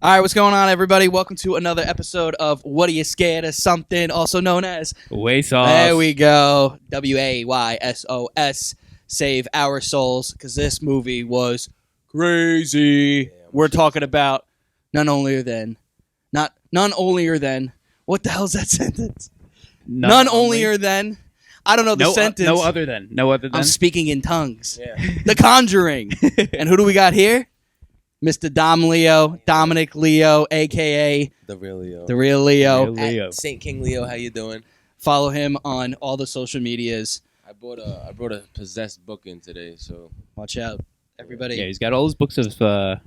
All right, what's going on, everybody? Welcome to another episode of What Are You Scared of Something, also known as WAYSOS. There we go. WAYSOS. Save our souls, because this movie was crazy. We're talking about none older than. What the hell's that sentence? None older than. I don't know the sentence. No other than. I'm speaking in tongues. Yeah. The Conjuring. And who do we got here? Mr. Dominic Leo, a.k.a. TheRealLeo. TheRealLeo. At St. King Leo, how you doing? Follow him on all the social medias. I brought a possessed book in today, so Watch out, everybody. Yeah, he's got all his books of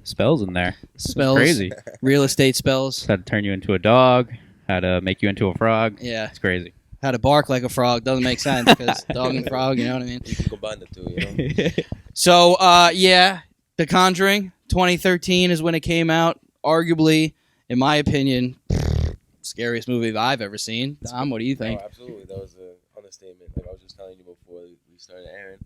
spells in there. Spells. Crazy. Real estate spells. How to turn you into a dog. How to make you into a frog. Yeah. It's crazy. How to bark like a frog. Doesn't make sense, because dog and frog, you know what I mean? you can combine the two, you know? So, yeah, The Conjuring, 2013 is when it came out. Arguably, in my opinion, scariest movie I've ever seen. Dom, what do you think? Oh, absolutely. That was an understatement. Like I was just telling you before we started airing.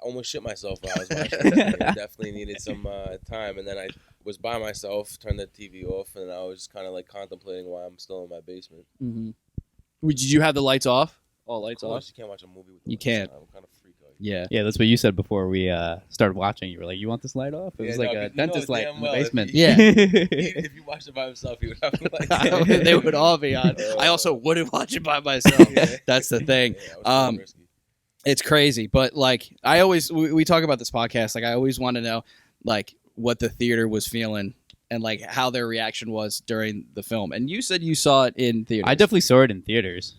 I almost shit myself while I was watching it. I definitely needed some time. And then I was by myself, turned the TV off, and I was just kind of like contemplating why I'm still in my basement. Mm-hmm. Did you have the lights off? All lights Of course, off? you can't watch a movie with the You lights can't. on. I'm kind of freak out. Yeah. Yeah, that's what you said before we started watching. You were like, you want this light off? It was like a dentist light in the basement. Yeah. If you watched it by himself, he would have like They would all be on. I also wouldn't watch it by myself. That's the thing. Yeah, It's crazy, but like we talk about this podcast. Like I always want to know, like what the theater was feeling and like how their reaction was during the film. And you said you saw it in theaters. I definitely saw it in theaters.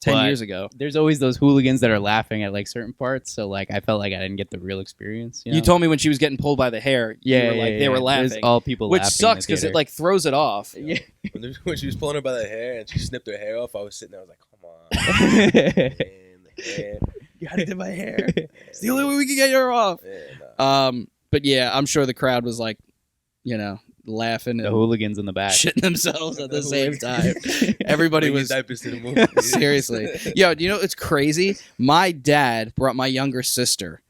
10 years ago. There's always those hooligans that are laughing at like certain parts, so like I felt like I didn't get the real experience. You know? told me when she was getting pulled by the hair. They were laughing. There's all people which laughing sucks because it like throws it off. Yeah. When she was pulling her by the hair and she snipped her hair off, I was sitting there. I was like, "Come on, man, the hair." You gotta do my hair. It's the only way we can get her off. Yeah, no. But yeah, I'm sure the crowd was like, laughing The and hooligans in the back. shitting themselves at the same time. Everybody Bringing was diapers to the movie. seriously. Yo, do you know it's crazy? My dad brought my younger sister,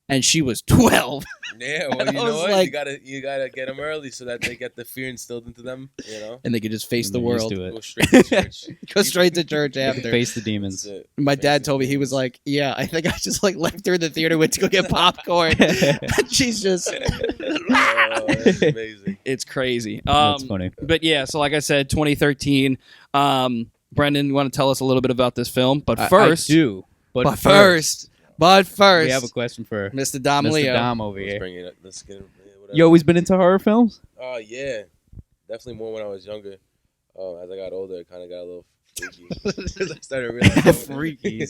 and she was 12. Yeah, well, you I know was what? like- You gotta get them early so that they get the fear instilled into them. You know, And they could just face the They're used world. to it. go straight to church. Go straight to church after. Face the demons. That's it. My Face dad the told me, he was demons. like, yeah, I think I just like left her in the theater, went to go get popcorn. And she's just... Oh, that's amazing. It's crazy. That's funny. But yeah, so like I said, 2013. Brendan, you want to tell us a little bit about this film? But first... I do. But first... we have a question for Mr. Dom Mr. Leo. Dom over Let's here. bring it up. Let's get it. Whatever. You always been into horror films? Oh yeah, definitely more when I was younger. As I got older, it kind of got a little freaky. I started realizing Freaky.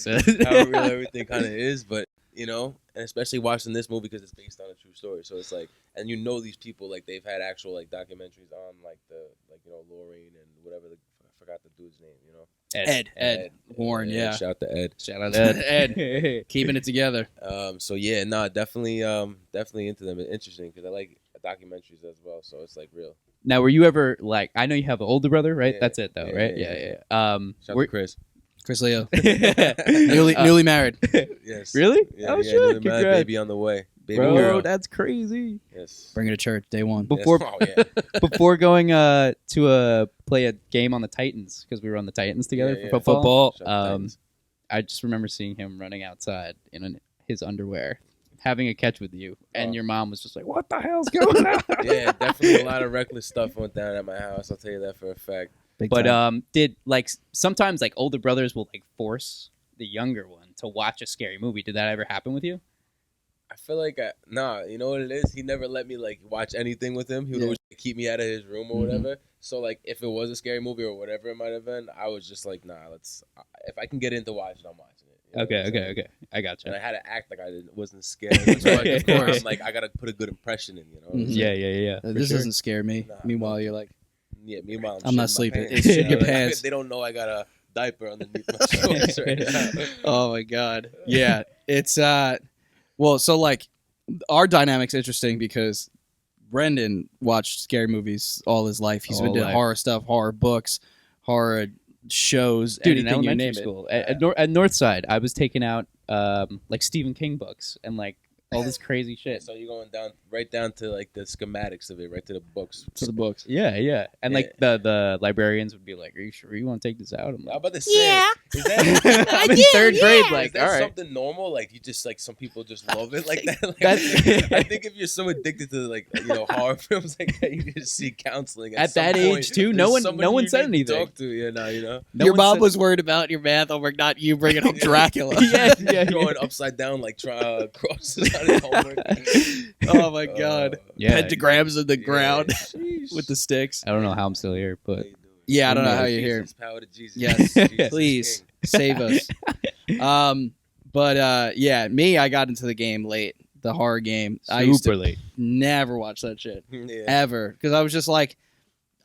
how real everything kind of is, but and especially watching this movie because it's based on a true story. So it's like, and these people like they've had actual like documentaries on like Lorraine and whatever. I forgot the dude's name. Ed Warren, yeah. Shout out to Ed. Shout out to Ed. Keeping it together. So yeah, definitely into them. It's interesting because I like documentaries as well. So it's like real. Now, were you ever like? I know you have an older brother, right? Yeah. That's it, though, Yeah, right? yeah, Yeah. Shout out to Chris. Chris Leo. Newly married. Yes. Really? Yeah, Oh, yeah, shit. another mad Congrats. baby on the way. Baby Bro, girl. that's crazy. Yes. Bring her to church, day one. Yes. Before Oh, yeah. before going to play a game on the Titans because we were on the Titans together Yeah, for yeah. football. Shout out to Titans. I just remember seeing him running outside in his underwear, having a catch with you, and Oh. your mom was just like, "What the hell's going on?" Yeah, definitely a lot of reckless stuff went down at my house. I'll tell you that for a fact. Big But time. did like sometimes like older brothers will like force the younger one to watch a scary movie? Did that ever happen with you? I feel like you know what it is? He never let me like watch anything with him. He would Yeah. always keep me out of his room or Mhm. whatever. So like if it was a scary movie or whatever it might have been, I was just like, nah, if I can get into watching, I'm watching it. You know what I'm saying? Okay. I got you. And I had to act like wasn't scared. That's why, Of course. I'm like, I gotta put a good impression in, Mhm. Yeah. for This sure. doesn't scare me. Nah, Meanwhile, you're like, Yeah, meanwhile, I'm not shitting my sleeping. pants. It's shit in your Like, pants. They don't know I got a diaper underneath my shorts right now. oh my God. Yeah. It's, well, so like, our dynamic's interesting because Brendan watched scary movies all his life. He's been All doing life. horror stuff, horror books, horror shows, Dude, in anything you elementary name school at Northside, I was taking out like Stephen King books and like all this crazy shit. So you're going right down to like the schematics of it, right to the books. To the books. Yeah. And like the librarians would be like, "Are you sure you want to take this out?" I'm I'm like, about to say, is that, I'm in third grade. Like, is that all right. something normal? Like you just like some people just love it like that. Like, That's- I think if you're so addicted to like horror films like that, you just see counseling At some that point. age too. There's No somebody one you said need to anything. Talk to you know. No Your one mom said- was worried about your math homework, not you bringing up Dracula. yeah. Going upside down like crosses on his homework. Oh my god. Yeah. Pentagrams in the ground Sheesh. with the sticks. I don't know how I'm still here, How but you doing? Yeah, I don't know Yeah. how you're here. Jesus, power to Jesus. Yes, Jesus is please king. save us. Yeah, me, I got into the game late, the horror game. I used super to late. never watch that shit Yeah. ever because I was just like,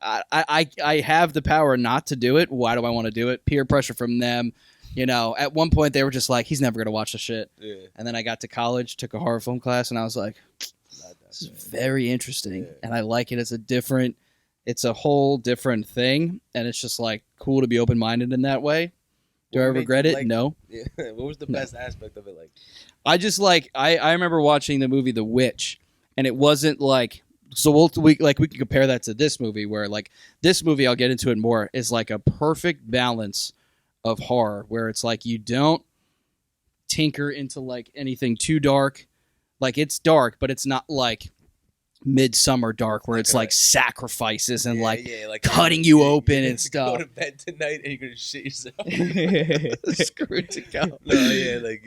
I have the power not to do it. Why do I want to do it? Peer pressure from them. At one point they were just like, he's never gonna watch the shit. Yeah. And then I got to college, took a horror film class, and I was like, Not that this is bad. very interesting, Yeah. and I like it. It's a whole different thing, and it's just like cool to be open minded in that way. Do What I made regret you it? like- No. Yeah. What was the No. best aspect of it like? I just like I remember watching the movie The Witch, and it wasn't like we can compare that to this movie where like this movie, I'll get into it more, is like a perfect balance of horror where it's like you don't tinker into like anything too dark. Like it's dark, but it's not like Midsummer dark where it's like sacrifices and like cutting you open and stuff. Go to bed tonight and you're gonna shit yourself. Screw it to go.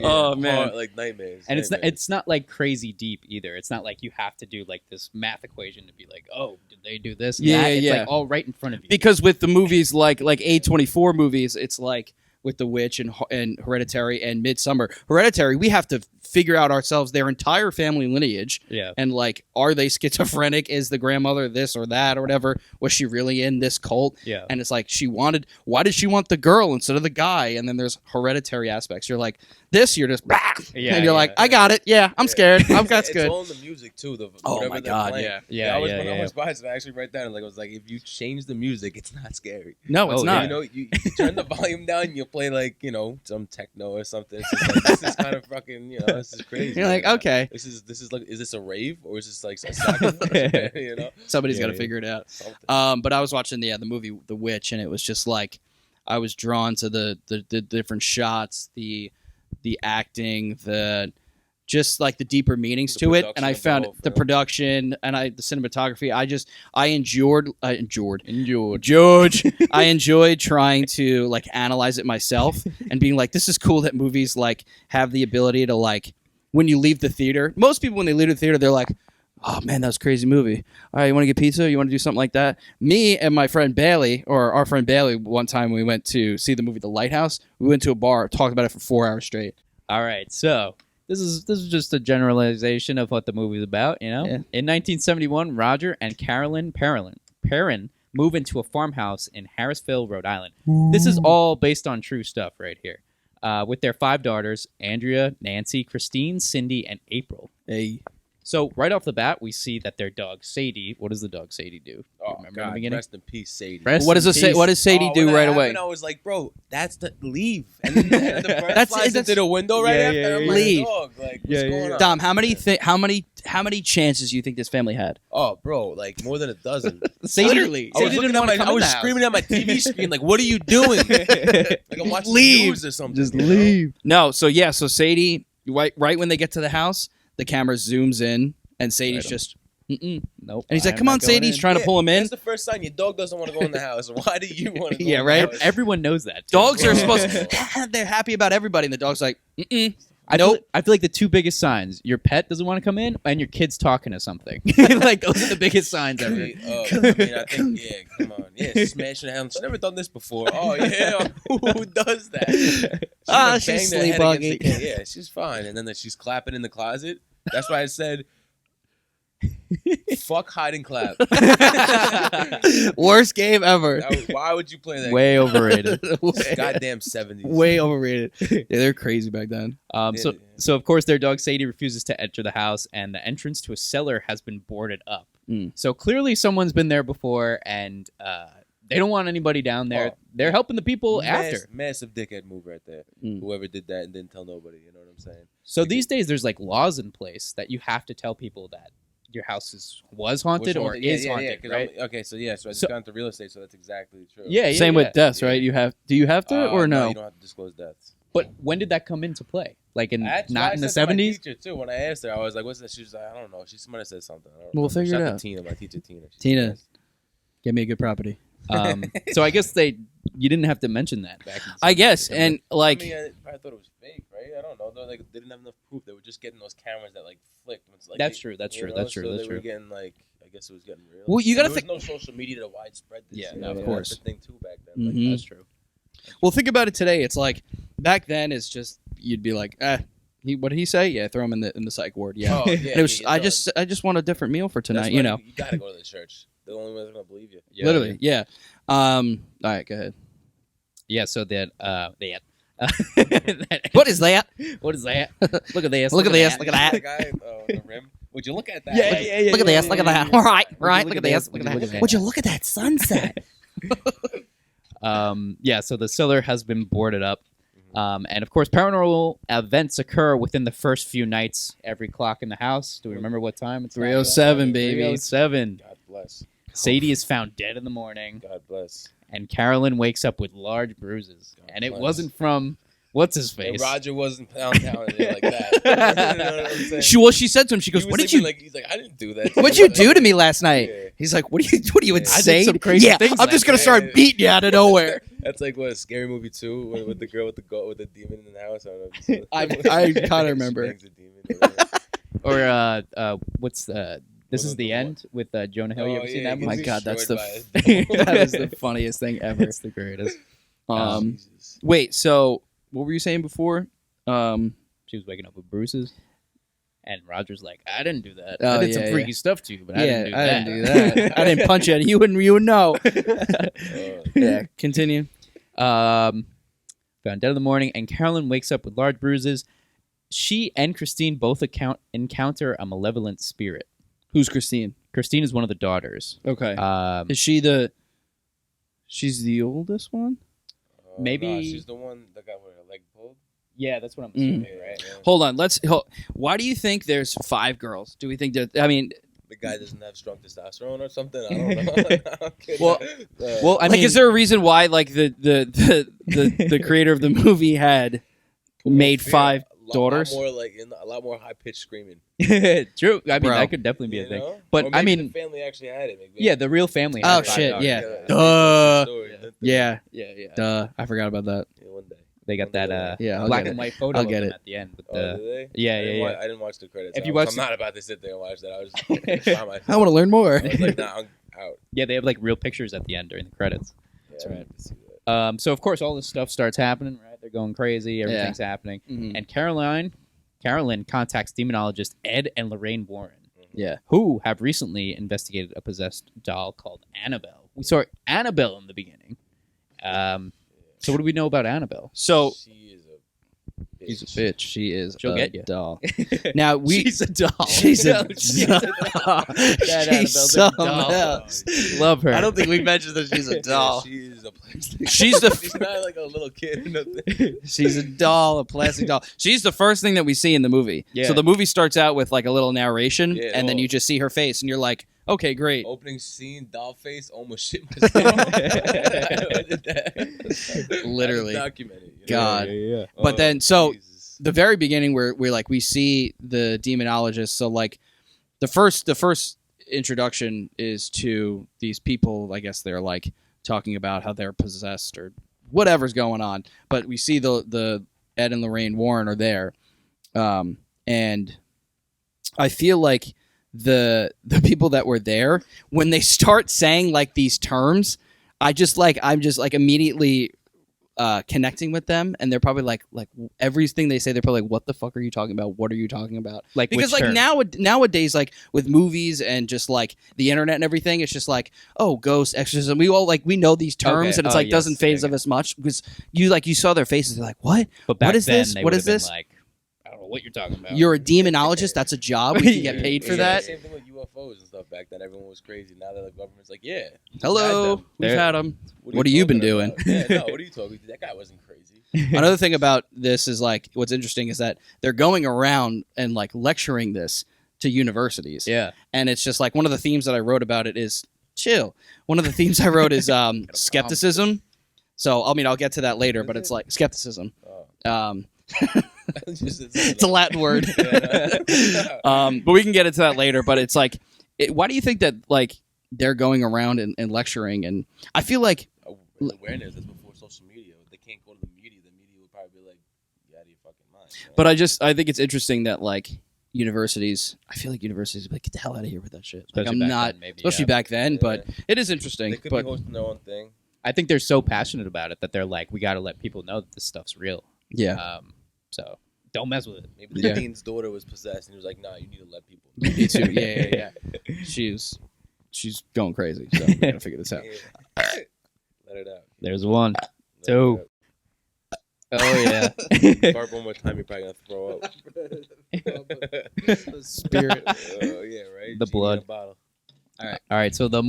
Oh man. hard, like nightmares. And nightmares. it's not like crazy deep either. It's not like you have to do like this math equation to be like, oh, did they do this? And Yeah, that? It's yeah. like all right in front of you. Because with the movies like A24 movies, it's like with The Witch and Hereditary and Midsummer. Hereditary, we have to figure out ourselves their entire family lineage. Yeah. And like, are they schizophrenic? Is the grandmother this or that or whatever? Was she really in this cult? Yeah. And it's like why did she want the girl instead of the guy? And then there's hereditary aspects. You're like, you're just Yeah, and you're yeah, like, I got it. Yeah, I'm scared. That's It's good. all in the music too. Oh whatever my they're God, playing. yeah. Yeah, I always, yeah, when I yeah. was by, I actually write down like I was like, if you change the music, it's not scary. No, it's Oh, not. You know, you turn the volume down, you play like some techno or something. It's just like, this is kind of fucking, this is crazy. You're like, okay, This is like, is this a rave or is this like a sacrifice? somebody's Yeah, got to yeah. figure it out. Something. But I was watching the movie The Witch, and it was just like I was drawn to the different shots, the acting, just like the deeper meanings The to it, and production I of the found whole the film. production and the cinematography. I enjoyed trying to like analyze it myself and being like, this is cool that movies like have the ability to like when you leave the theater. Most people when they leave the theater, they're like, oh man, that was a crazy movie. All right, you want to get pizza? You want to do something like that? Me and my friend Bailey, or our friend Bailey, one time we went to see the movie The Lighthouse. We went to a bar, talked about it for 4 hours straight. All right, so this is just a generalization of what the movie's about. Yeah. In 1971, Roger and Carolyn Perrin move into a farmhouse in Harrisville, Rhode Island. This is all based on true stuff right here. With their 5 daughters, Andrea, Nancy, Christine, Cindy, and April. Hey. So right off the bat, we see that their dog Sadie. What does the dog Sadie do? Do you Oh remember in God, the beginning? rest in peace, Sadie. Rest What does in it say? peace. What does Sadie When do that right happened, away? I was like, bro, that's the leave. And then the bird That's- flies that's- into the window right Yeah, after. yeah, I'm yeah. like, Leave. dog, like, what's Yeah, going yeah. on? Dom, how many chances do you think this family had? Oh, bro, like more than a dozen. Sadie, Literally. I was, Sadie looking didn't at want to my, come I in was the house. screaming at my TV screen, like, what are you doing? Like I'm watching the Leave. news or something. Just you know? leave. No, so Sadie, right when they get to the house, the camera zooms in, and Sadie's Right. just, mm-mm. Nope. And he's like, I'm come not on, going Sadie. He's in. trying to pull him in. That's the first sign your dog doesn't want to go in the house. Why do you want to go Yeah, in right? the house? Everyone knows that. too. Dogs are Bro. supposed they're happy about everybody, and the dog's like, mm-mm. I Nope. feel like the 2 biggest signs: your pet doesn't want to come in, and your kid's talking to something. Like those are the biggest signs ever. I think, come on. Yeah, smashing the hand. She's never done this before. Oh, yeah. Who does that? She's banged her sleep head buggy. against the- Yeah, she's fine. And then she's clapping in the closet. That's why I said, fuck hide and clap. Worst game ever. Why would you play that? Way overrated. way, Goddamn 70s. way overrated. Yeah, they're crazy back then. So of course their dog Sadie refuses to enter the house, and the entrance to a cellar has been boarded up. Mm. So clearly someone's been there before, and They don't want anybody down there. Oh, They're helping the people after. Massive dickhead move right there. Mm. Whoever did that and didn't tell nobody. You know what I'm saying? So these days, there's like laws in place that you have to tell people that your house was haunted or is haunted, right? Okay, so I just got into real estate, so that's exactly true. Yeah. Same with deaths, right? Do you have to or no? You don't have to disclose deaths. But when did that come into play? Like not in the said to my 70s? teacher too. When I asked her, I was like, "What's that?" She was like, "I don't know." She might have said something. I don't We'll remember. figure it Shout out out. to Tina, my teacher Tina. Tina. Give me a good property. So I guess you didn't have to mention that back in the 70s. I guess, and like, I thought it was fake, right? I don't know. They didn't have enough proof. They were just getting those cameras that like flicked. Like, That's true. That's true. So they were getting like, I guess it was getting real. well, you got to there think. was no social media to widespread this. Yeah, you no, know? of course. That's the thing too back then. Mhm. That's true. Well, think about it today. It's like back then. It's just you'd be like, what did he say? Yeah, throw him in the psych ward. Yeah. Oh, yeah. And it was, I just want a different meal for tonight. You gotta go to the church. They're the only ones that are gonna believe you. Yeah, Literally, yeah. All right, go ahead. Yeah. So that What is that? What is that? Look at this. Look at this. Look at that. The guy, the rim. Would you look at that? Yeah, Like, yeah, yeah. Look at this. Look at that. All right, right. Look Look at at this, this. Look look at at that. that. Would you look at that sunset? Yeah, so the cellar has been boarded up. And of course, paranormal events occur within the first few nights every clock in the house. Do we remember what time? It's 307, baby. 307. God bless. Sadie is found dead in the morning, God bless. and Carolyn wakes up with large bruises. God And it bless. wasn't from, what's his And face? Roger wasn't pounding it like that. You know what I'm saying? She said to him, she goes, He "What was did you? like, he's like, I didn't do that. What'd you do to me last night?" Yeah. He's like, "What are you I did insane? some crazy yeah, things I'm just gonna last start night." beating you out of nowhere." That's like what, Scary Movie 2 with the girl with the demon in the house. I don't know. If you I saw it. kinda She remember. bangs a demon or whatever. Or what's This Is the End with Jonah Hill. You ever seen that he My movie? gets God, that's destroyed the by that is the funniest thing ever. It's the greatest. Jesus. Wait, so what were you saying before? She was waking up with bruises. And Roger's like, I didn't do that. Oh, I did yeah, some freaky stuff to you, but I yeah, didn't do I that. didn't do that. I didn't punch you. You wouldn't know. Yeah, continue. Found dead in the morning, and Carolyn wakes up with large bruises. She and Christine both encounter a malevolent spirit. Who's Christine? Christine is one of the daughters. Okay. Is she she's the oldest one? Maybe- Nah, she's the one that got her leg pulled. Yeah, that's what I'm assuming, Yeah, right? yeah. Hold on. Why do you think there's 5 girls? Do we think that? I mean, The guy doesn't have strong testosterone or something. I don't know. Well, I mean, is there a reason why the creator of the movie had made 5 daughters? A lot more high pitched screaming. true. I mean, Bro. that could definitely be a You thing. know? But Or I maybe mean, the family actually had it. Maybe. yeah, the real family. Oh, had 5 shit, daughters. yeah. That's Duh. the story. Yeah. Yeah. Duh. I forgot about that. Yeah, one day. They got that Yeah, I'll black get and it. white photo I'll of get them it. at the end. With Oh, the, did they? yeah, I didn't yeah. I didn't watch the credits. If you I'm watch- not about to sit there and watch that. I was just by myself. I want to learn more. I was like, nah, I'm out. Yeah, they have like real pictures at the end during the credits. That's right. So of course all this stuff starts happening, right? They're going crazy, everything's happening. Mhm. And Carolyn contacts demonologist Ed and Lorraine Warren, Yeah. who have recently investigated a possessed doll called Annabelle. We saw Annabelle in the beginning. So what do we know about Annabelle? So she is a bitch. she's a bitch. She is She'll a get ya. doll. Now She's a doll. She's a She's doll. That She's Annabelle's a something doll. else. Love her. I don't think we mentioned that she's a doll. Yeah, she is a plastic. She's the She's not like a little kid. Or nothing. She's a doll, a plastic doll. She's the first thing that we see in the movie. Yeah. So the movie starts out with like a little narration, Yeah, and then oh. you just see her face, and you're like, okay, great. Opening scene, doll face, almost shit myself. I did that. Literally. I documented. You know? God. Yeah. But then, so Jesus. the very beginning, where we see the demonologist. So like, the first introduction is to these people. I guess they're like talking about how they're possessed or whatever's going on. But we see the Ed and Lorraine Warren are there, and I feel like the people that were there, when they start saying like these terms, I'm just like immediately connecting with them, and they're probably like everything they say, they're probably like, what the fuck are you talking about? What are you talking about? Like, Because which like term? nowadays, like with movies and just like the internet and everything, it's just like, oh, ghost, exorcism. We all we know these terms, Okay. and it's Oh, like doesn't yes. phase Yeah, of us much because you saw their faces. They're like, what? But back What is then, this? they What would is have been this? Like, I don't know, what you're talking about. You're a demonologist. That's a job. We can get paid for Yeah. that. Same thing with UFOs and stuff back then. Everyone was crazy. Now that the government's like, yeah, Hello, we've They're- had them. What What have you been talking about? doing? Yeah, no, what are you talking? That guy wasn't crazy. Another thing about this is like what's interesting is that they're going around and like lecturing this to universities. Yeah. And it's just like one of the themes that I wrote about it is chill. One of the themes I wrote is skepticism. So I mean I'll get to that later, but it's like skepticism. Oh. It's a Latin word. Yeah, But we can get into that later. But it's like, why do you think that like they're going around and lecturing? And I feel like awareness. That's before social media. If they can't go to the media would probably be like, "You out of your fucking mind." You know? But I think it's interesting that like universities, I feel like universities would be like, get the hell out of here with that shit. Like Especially I'm back not, then, maybe, especially yeah. back then, but it is interesting. They could But be hosting their own thing. I think they're so passionate about it that they're like, we got to let people know that this stuff's real. yeah, So don't mess with it. Maybe the Yeah. dean's daughter was possessed, and he was like, "Nah, you need to let people know." me too. Yeah. She's going crazy. So we gotta figure this out. Yeah. Let it out. There's one. Let it Two. out. Oh, yeah. Bark one more time, you're probably gonna throw up. Spirit. Oh yeah, right. The Genie in blood. a bottle. All right. So the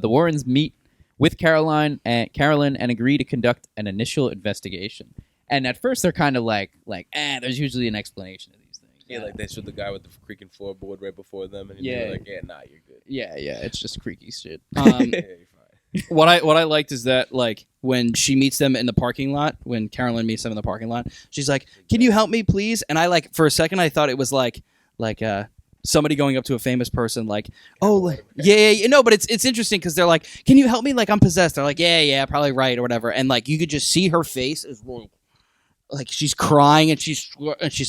Warrens meet with Carolyn and agree to conduct an initial investigation. And at first they're kind of like, there's usually an explanation of these things. Yeah, like they showed the guy with the creaking floorboard right before them, and Yeah. they were like, "Yeah, nah, you're good." Yeah, it's just creaky shit. Yeah, you're fine. What I liked is that like when she meets them in the parking lot, when Carolyn meets them in the parking lot, she's like, "Can you help me, please?" And I like for a second I thought it was like somebody going up to a famous person like, "Oh, like, yeah." No, but it's interesting because they're like, "Can you help me? Like I'm possessed." They're like, "Yeah, probably right or whatever." And like you could just see her face is like she's crying and she's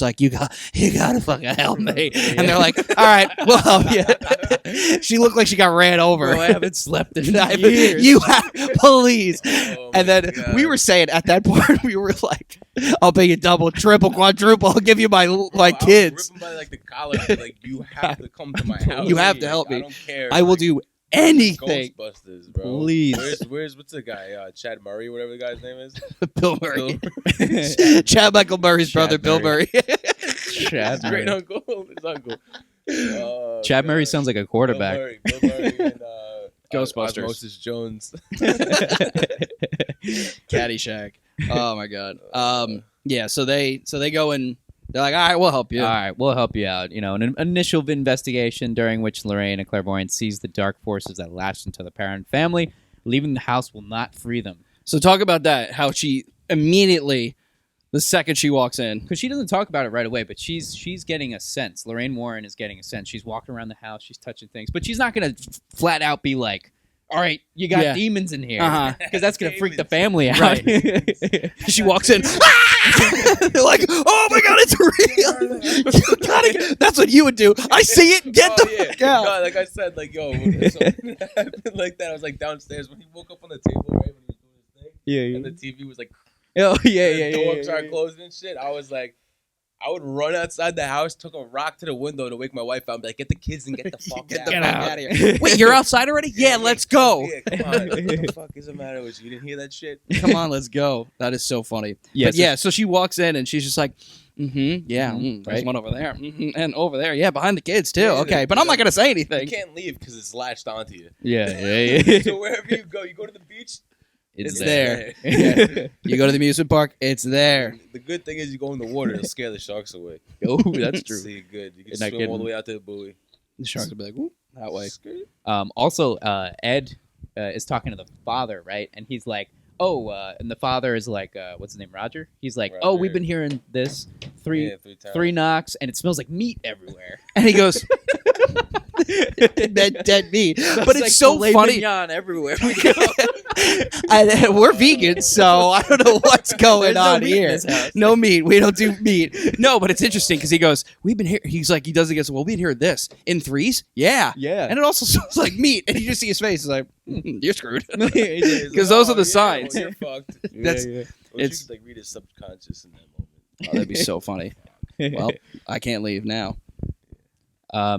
like, you gotta fucking help me. And they're like, all right, we'll help you. She looked like she got ran over. Bro, I haven't slept in years. You have, please. Oh And my then God. we were saying at that point, we were like, I'll pay you double, triple, quadruple. I'll give you my I was kids. ripping by like the collar, like you have to come to my house. You have to Like, help me. I don't care. I will Like, do anything. Ghostbusters, bro. Please. Where's what's the guy? Chad Murray, whatever the guy's name is. Bill Murray. Bill Chad Michael Murray's brother, Chad Bill Murray. Chad His great Murray. uncle. His uncle. Oh, Chad Murray God. sounds like a quarterback. Bill Murray and Ghostbusters. Osmosis Jones. Caddyshack. Oh my god. Yeah. So they go and they're like, all right, we'll help you. All right, we'll help you out. You know, an initial investigation during which Lorraine, a clairvoyant, sees the dark forces that latched into the parent family. Leaving the house will not free them. So talk about that. How she immediately, the second she walks in, Because she doesn't talk about it right away, but she's getting a sense. Lorraine Warren is getting a sense. She's walking around the house. She's touching things. But she's not going to flat out be like, all right, you got Yeah. demons in here. Uh-huh. Because that's going to freak the Demons. family out. Right. She walks in. They're like, oh my god, it's real. You gotta, that's what you would do. I see it. Get the fuck out. No, like I said, like yo, when something happened like that, I was like downstairs when he woke up on the table, right, when he was doing his thing, Yeah, and the TV was like, Oh, yeah, the yeah, door yeah. started closing and shit. I was like, I would run outside the house, took a rock to the window to wake my wife out, and be like, get the kids and get the fuck Get out. the Get fuck out. out of here. Wait, you're outside already? Yeah, let's go. Yeah, come on. What the fuck is the matter with you? You didn't hear that shit? Come on, let's go. That is so funny. Yeah, But so yeah, so she walks in and she's just like, yeah, there's right. one over there, and over there, yeah, behind the kids too. Yeah, Okay, but I'm not gonna say You anything. can't leave because it's latched onto you. Yeah. So wherever you go to the beach, It's there. there. You go to the amusement park, it's there. The good thing is you go in the water, it'll scare the sharks away. Oh, that's true. So you're good. You can You're not swim all kidding. the way out to the buoy. The sharks will be like, "Ooh, that way." Also, Ed is talking to the father, right? And he's like, and the father is like, what's his name, Roger? He's like, Roger. we've been hearing this three Yeah, 3 times. knocks, and it smells like meat everywhere. And he goes, dead meat. But It's it's like so filet funny. mignon everywhere we go. And we're vegans, so I don't know what's going There's no on meat in here. this house. No meat. We don't do meat. No, but it's interesting because he goes, we've been here. He's like, he does it. He goes, well, we've been hearing this in threes. Yeah. Yeah. And it also smells like meat. And you just see his face. He's like, you're screwed. He's 'Cause like, those are the "Oh, yeah, signs." well, you're fucked. That's- Or it's- you could, like read his subconscious in that moment. Oh, that'd be so funny. Well, I can't leave now.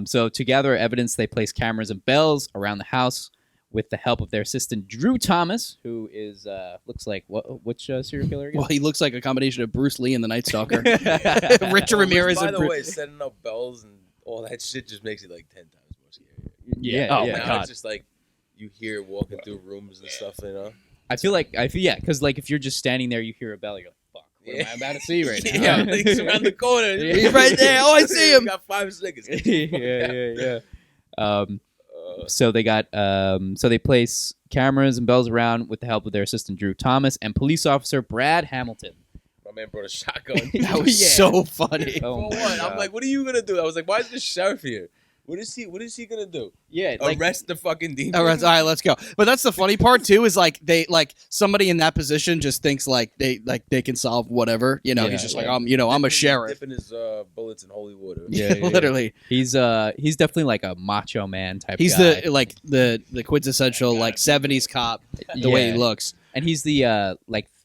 So to gather evidence, they place cameras and bells around the house. with the help of their assistant Drew Thomas, who is looks like which serial killer again? Well, he looks like a combination of Bruce Lee and the Night Stalker. Yeah. Richard Ramirez By and the Bruce. way, setting up bells and all that shit just makes it like 10 times more scary. Oh yeah. my Now God. it's just like you hear walking through rooms and stuff, you know. I feel yeah, because like if you're just standing there, you hear a bell, you're like, fuck, what am I about to see right now? Yeah, like, he's around the corner. Yeah. He's right there. Oh, I see him. He's got 5 seconds. yeah. So they got so they place cameras and bells around with the help of their assistant Drew Thomas and police officer Brad Hamilton. My man brought a shotgun. That was so funny. Oh For my what? God. I'm like, what are you gonna do? I was like, why is the sheriff here? What is he gonna do? Yeah, like Arrest the fucking demon? All right, let's go. But that's the funny part too. Is like somebody in that position just thinks like they can solve whatever. You know, Yeah, he's just yeah. like I'm a sheriff. Dipping his bullets in holy water. Yeah. Literally. he's definitely like a macho man type He's guy. the quintessential like 70s cop. The way Yeah. he looks. And he's the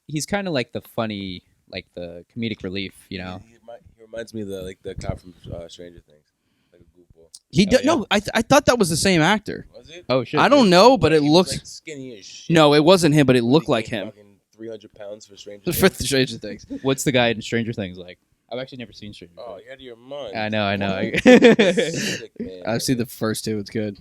he's kind of like the funny, like the comedic relief, you know. He reminds me of the cop from Stranger Things, like a goofball. He Oh, yeah. no, I thought that was the same actor. Was it? Oh shit. I don't know, but it He was, looks like, skinny as shit. no, it wasn't him, but it looked He like gained him. fucking 300 pounds for Stranger For Things. Stranger Things. What's the guy in Stranger Things like? I've actually never seen Stranger Oh, Things. you're out of your mind. I know. Sick, man. I've seen the first two. It's good.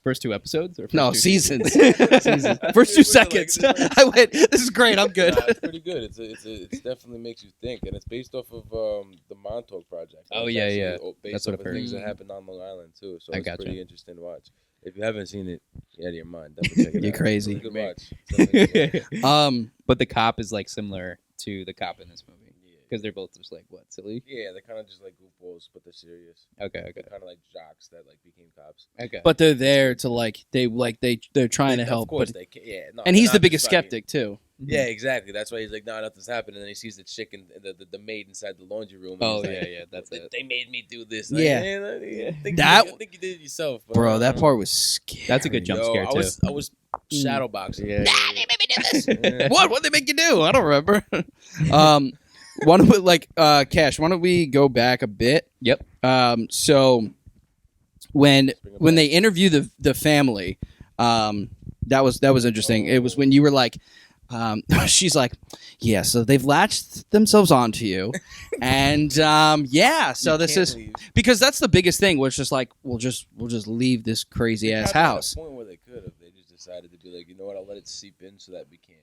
First 2 episodes or first No, 2 seasons. Seasons. First 2 Like, seconds. this is- I went. This is great. I'm good. Nah, it's pretty good. It definitely makes you think, and it's based off of the Montauk Project. Oh, It's yeah, actually yeah. Based That's what off I've of heard. things that happened on Long Island too. So I it's gotcha. pretty interesting to watch. If you haven't seen it, you're out of your mind. Definitely check it You're out. crazy. It's a good watch. It's definitely a good watch. But the cop is like similar to the cop in this movie because they're both just like what, silly? Yeah, they're kind of just like goofballs, but they're serious. Okay. They're kind of like jocks that like became cops. But they're there to they're trying to Of help. course But they can. Yeah, no, and they're he's the not biggest just fucking- skeptic too. Yeah, exactly. That's why he's like, no, nothing's happened. And then he sees the chick and the maid inside the laundry room. And Oh he's yeah, like, yeah, that's it. They made me do this. Yeah. Man, I think That- I think you did it yourself, but, Bro, that part was scary. That's a good jump scare I too. was shadow boxing. Yeah. They made me do this. What'd they make you do? I don't remember. Why don't we Cash? Why don't we go back a bit? Yep. So when they interview the family, that was interesting. It was when you were like, she's like, yeah, so they've latched themselves onto you, and yeah, so You this can't is leave. because that's the biggest thing. Was just like we'll just leave this crazy They ass kinda had a house. point where they could have. They just decided to be like, you know what? I'll let it seep in so that we can.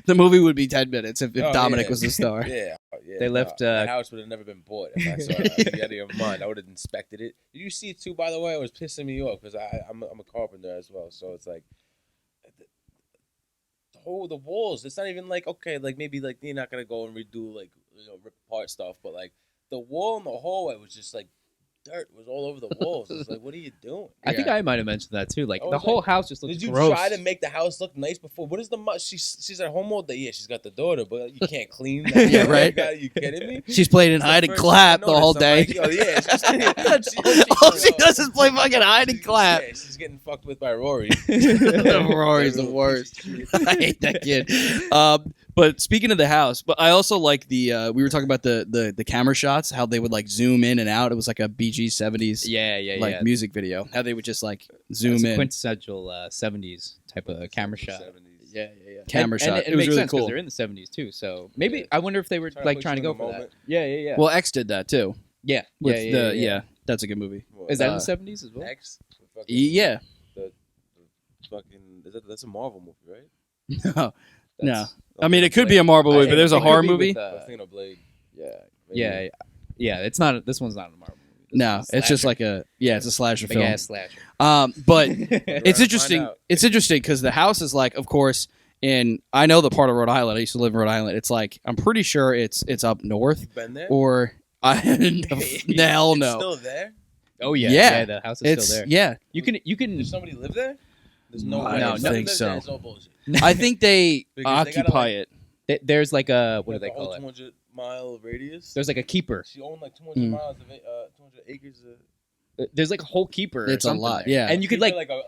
The movie would be 10 minutes if Oh, Dominic yeah. was the star. Yeah, They left, That house would have never been bought if I saw it. I'd be out of your mind. I would have inspected it. Did you see it too? By the way, it was pissing me off because I'm a carpenter as well. So it's like the walls. It's not even like okay, like maybe like you're not gonna go and redo like rip apart stuff, but like the wall in the hallway was just like dirt was all over the walls. It's like, what are you doing? I think I might have mentioned that too. Like I the was whole like, house just looks Did you gross. try to make the house look nice before? What is the she's at home all day. Yeah, she's got the daughter, but you can't clean that. Yeah, right. Are you kidding me? She's playing in It's the hide and first clap thing I the whole noticed. day. I'm like, yo, yeah, All she does is play fucking hide and clap. Yeah, she's getting fucked with by Rory. Rory's the worst. I hate that kid. But speaking of the house, but I also like the we were talking about the camera shots, how they would like zoom in and out. It was like a BG 70s Yeah. music video. How they would just like zoom It's a in. quintessential 70s type of camera shot. Yeah. Camera And shot. it It was makes really sense 'cause cool. they're in the 70s too. So maybe Yeah. I wonder if they were Trying to like put trying to you go in for the that. moment. Yeah. Well, X did that too. yeah. With yeah, yeah, that's a good movie. Is that in Uh, the 70s as well? X? Fucking- Yeah. The fucking that's a Marvel movie, right? No. No. That's- I mean, it could be a Marvel movie, but there's a It could horror be with, movie. I was thinking of Blade. Yeah. It's not. This one's not a Marvel movie. This No, one's a it's just slasher. like it's a slasher big film. ass slasher. But We're it's gonna interesting. find out. It's interesting because the house is like, of course, I know the part of Rhode Island. I used to live in Rhode Island. It's like I'm pretty sure it's up north You've been there? or hell It's no. still there? Oh yeah. Yeah. The house is It's still there. yeah. You can. Does somebody live there? There's no I way. don't If somebody think lives so. there, it's all bullshit. I think they Because they gotta, occupy like- it. There's like a what do Like they a whole call it? 200-mile radius. There's like a keeper. She owned like 200 Mm. miles of 200 acres of. There's like a whole keeper. or It's a something lot, there. yeah. And you could like like a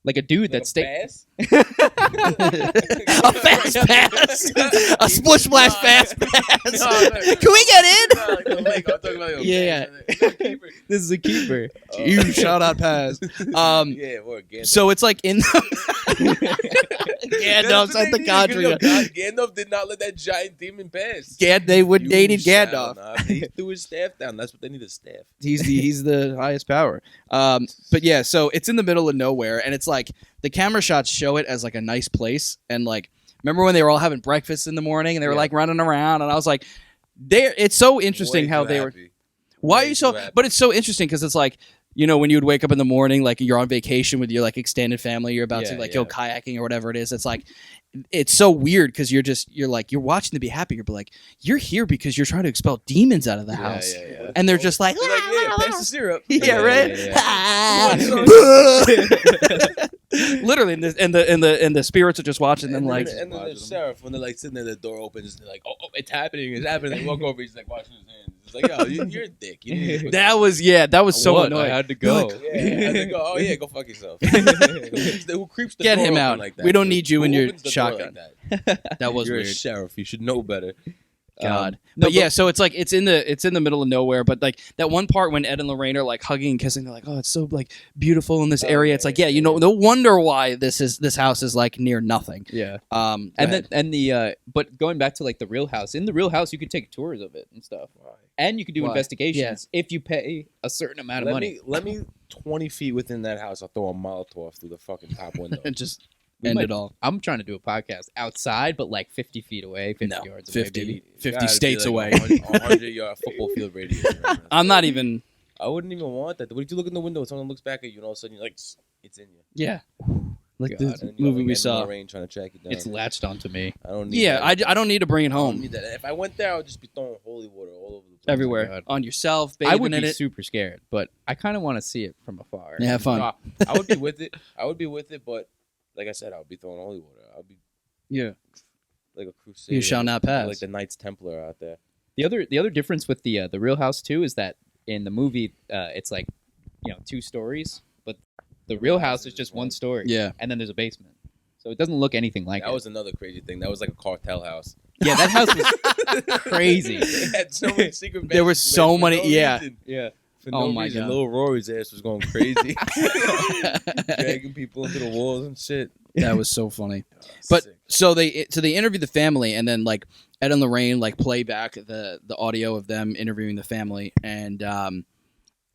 like a dude Like that a stay. bass? A fast pass, a splish splash fast pass. Can we get in? Like the lake. I'm talking about like a Yeah. bass. Is that a keeper? This is a keeper. You shout out pass. Yeah, or a Gandalf. So it's like in the Gandalf's at the Conjuring. Gandalf did not let that giant demon pass. They would You dated shall Gandalf. not. He threw his staff down. That's what they need, a staff. He's the highest power. But yeah, so it's in the middle of nowhere, and it's like the camera shots show it as like a nice place. And like, remember when they were all having breakfast in the morning and they were like running around, and I was like, it's so interesting how they were. Why are you so? But it's so interesting because it's like, you know, when you would wake up in the morning, like you're on vacation with your like extended family, you're about to like go kayaking or whatever it is. It's like, it's so weird because you're watching to be happy. You're like, you're here because you're trying to expel demons out of the house, and they're just like, pass the syrup. Yeah, right. Literally, and the spirits are just watching them like. And then the sheriff, when they're like sitting there, the door opens, they're like, oh, it's happening. They walk over, he's like washing his hands. It's like, yo, you're a dick. That was so annoying. I had to go. I had to go. Oh yeah, go fuck yourself. Who creeps the Get door him open out. like that? We don't need you Who in your opens the door shotgun. Like that? That was You're weird. a sheriff. You should know better. God. But yeah, so it's like it's in the middle of nowhere, but like that one part when Ed and Lorraine are like hugging and kissing, they're like, oh, it's so like beautiful in this area. It's like, yeah, you know, no wonder why this house is like near nothing. Yeah. And but going back to like the real house, in the real house you could take tours of it and stuff. And you could do investigations if you pay a certain amount of money. Let me 20 feet within that house. I'll throw a Molotov through the fucking top window. and just end it all. I'm trying to do a podcast outside, but like 50 feet away, 50 yards away. 50 states away. 100-yard football field radius. I'm not even. I wouldn't even want that. What if you look in the window and someone looks back at you and all of a sudden you're like, it's in you. Yeah. Like God. the movie we saw. Rain trying to track you down. It's latched onto me. I don't need that. I don't need to bring it I don't home. need that. If I went there, I would just be throwing holy water all over the place. Everywhere. God. On yourself, bathing I would in be it. super scared, but I kind of want to see it from afar. Yeah, have fun. No, I would be with it. But like I said, I would be throwing holy water. I would be like a crusader. You shall not pass. Like the Knights Templar out there. The other difference with the Real House too is that in the movie it's like, you know, 2 stories, but the Real House is just 1 story. Yeah. And then there's a basement, so it doesn't look anything like That it. was another crazy thing. That was like a cartel house. Yeah, that house was crazy. It had so many secret There were passages, so man, for many. no reason. Yeah. For no my reason. God. Little Rory's ass was going crazy. Dragging people into the walls and shit. That was so funny. But Sick. so they interview the family, and then like Ed and Lorraine like play back the audio of them interviewing the family, and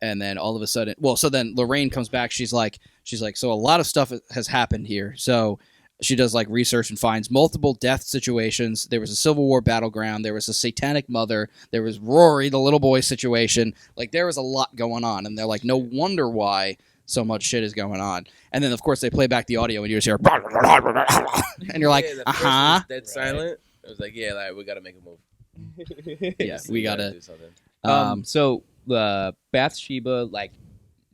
then all of a sudden, so then Lorraine comes back. She's like, so a lot of stuff has happened here. So she does like research and finds multiple death situations. There was a Civil War battleground. There was a satanic mother. There was Rory, the little boy situation. Like there was a lot going on, and they're like, no wonder why so much shit is going on. And then of course they play back the audio, and you just hear, and you're like, the first one was dead silent. It was like, yeah, like, we gotta make a move. Yeah, we gotta do something. So Bathsheba, like,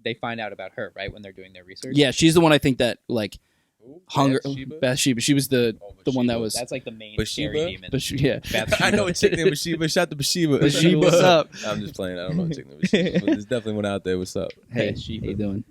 they find out about her, right, when they're doing their research. Yeah, she's the one I think that like Who? Bathsheba. Bathsheba. She was the one that was. That's like the main Bathsheba? scary demon. Yeah. I know a chick named Bathsheba. Shout out to Bathsheba. Bathsheba, what's up? I'm just playing. I don't know a chick named Bathsheba. But there's definitely one out there. What's up? Hey, Bathsheba. how you doing?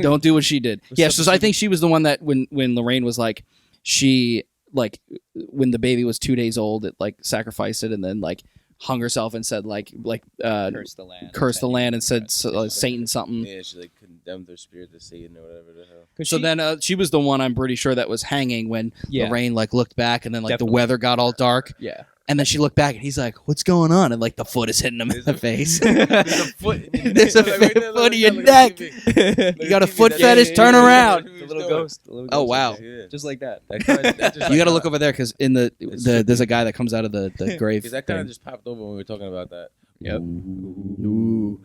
Don't do what she did. What's Yeah, up, so I Bathsheba? think she was the one that when Lorraine was like, she like when the baby was 2 days old, it like sacrificed it and then like hung herself and said like Curse the land. curse the land and said Satan something. Yeah, she like condemned their spirit to Satan or whatever the hell. So then she was the one I'm pretty sure that was hanging when Lorraine like looked back and then like Definitely. the weather got all dark. Yeah. And then she looked back and he's like, "What's going on?" And like the foot is hitting him in the face. There's a foot. In your There's a neck. Like, right there, foot in your look neck. at TV. You got a Look at foot TV. fetish? Turn around. The The little ghost. Oh, wow. Yeah. Just like that. That just You like got to look over there because in there's a guy that comes out of the grave. Because that kind of thing. just popped over when we were talking about that. Yep. Ooh.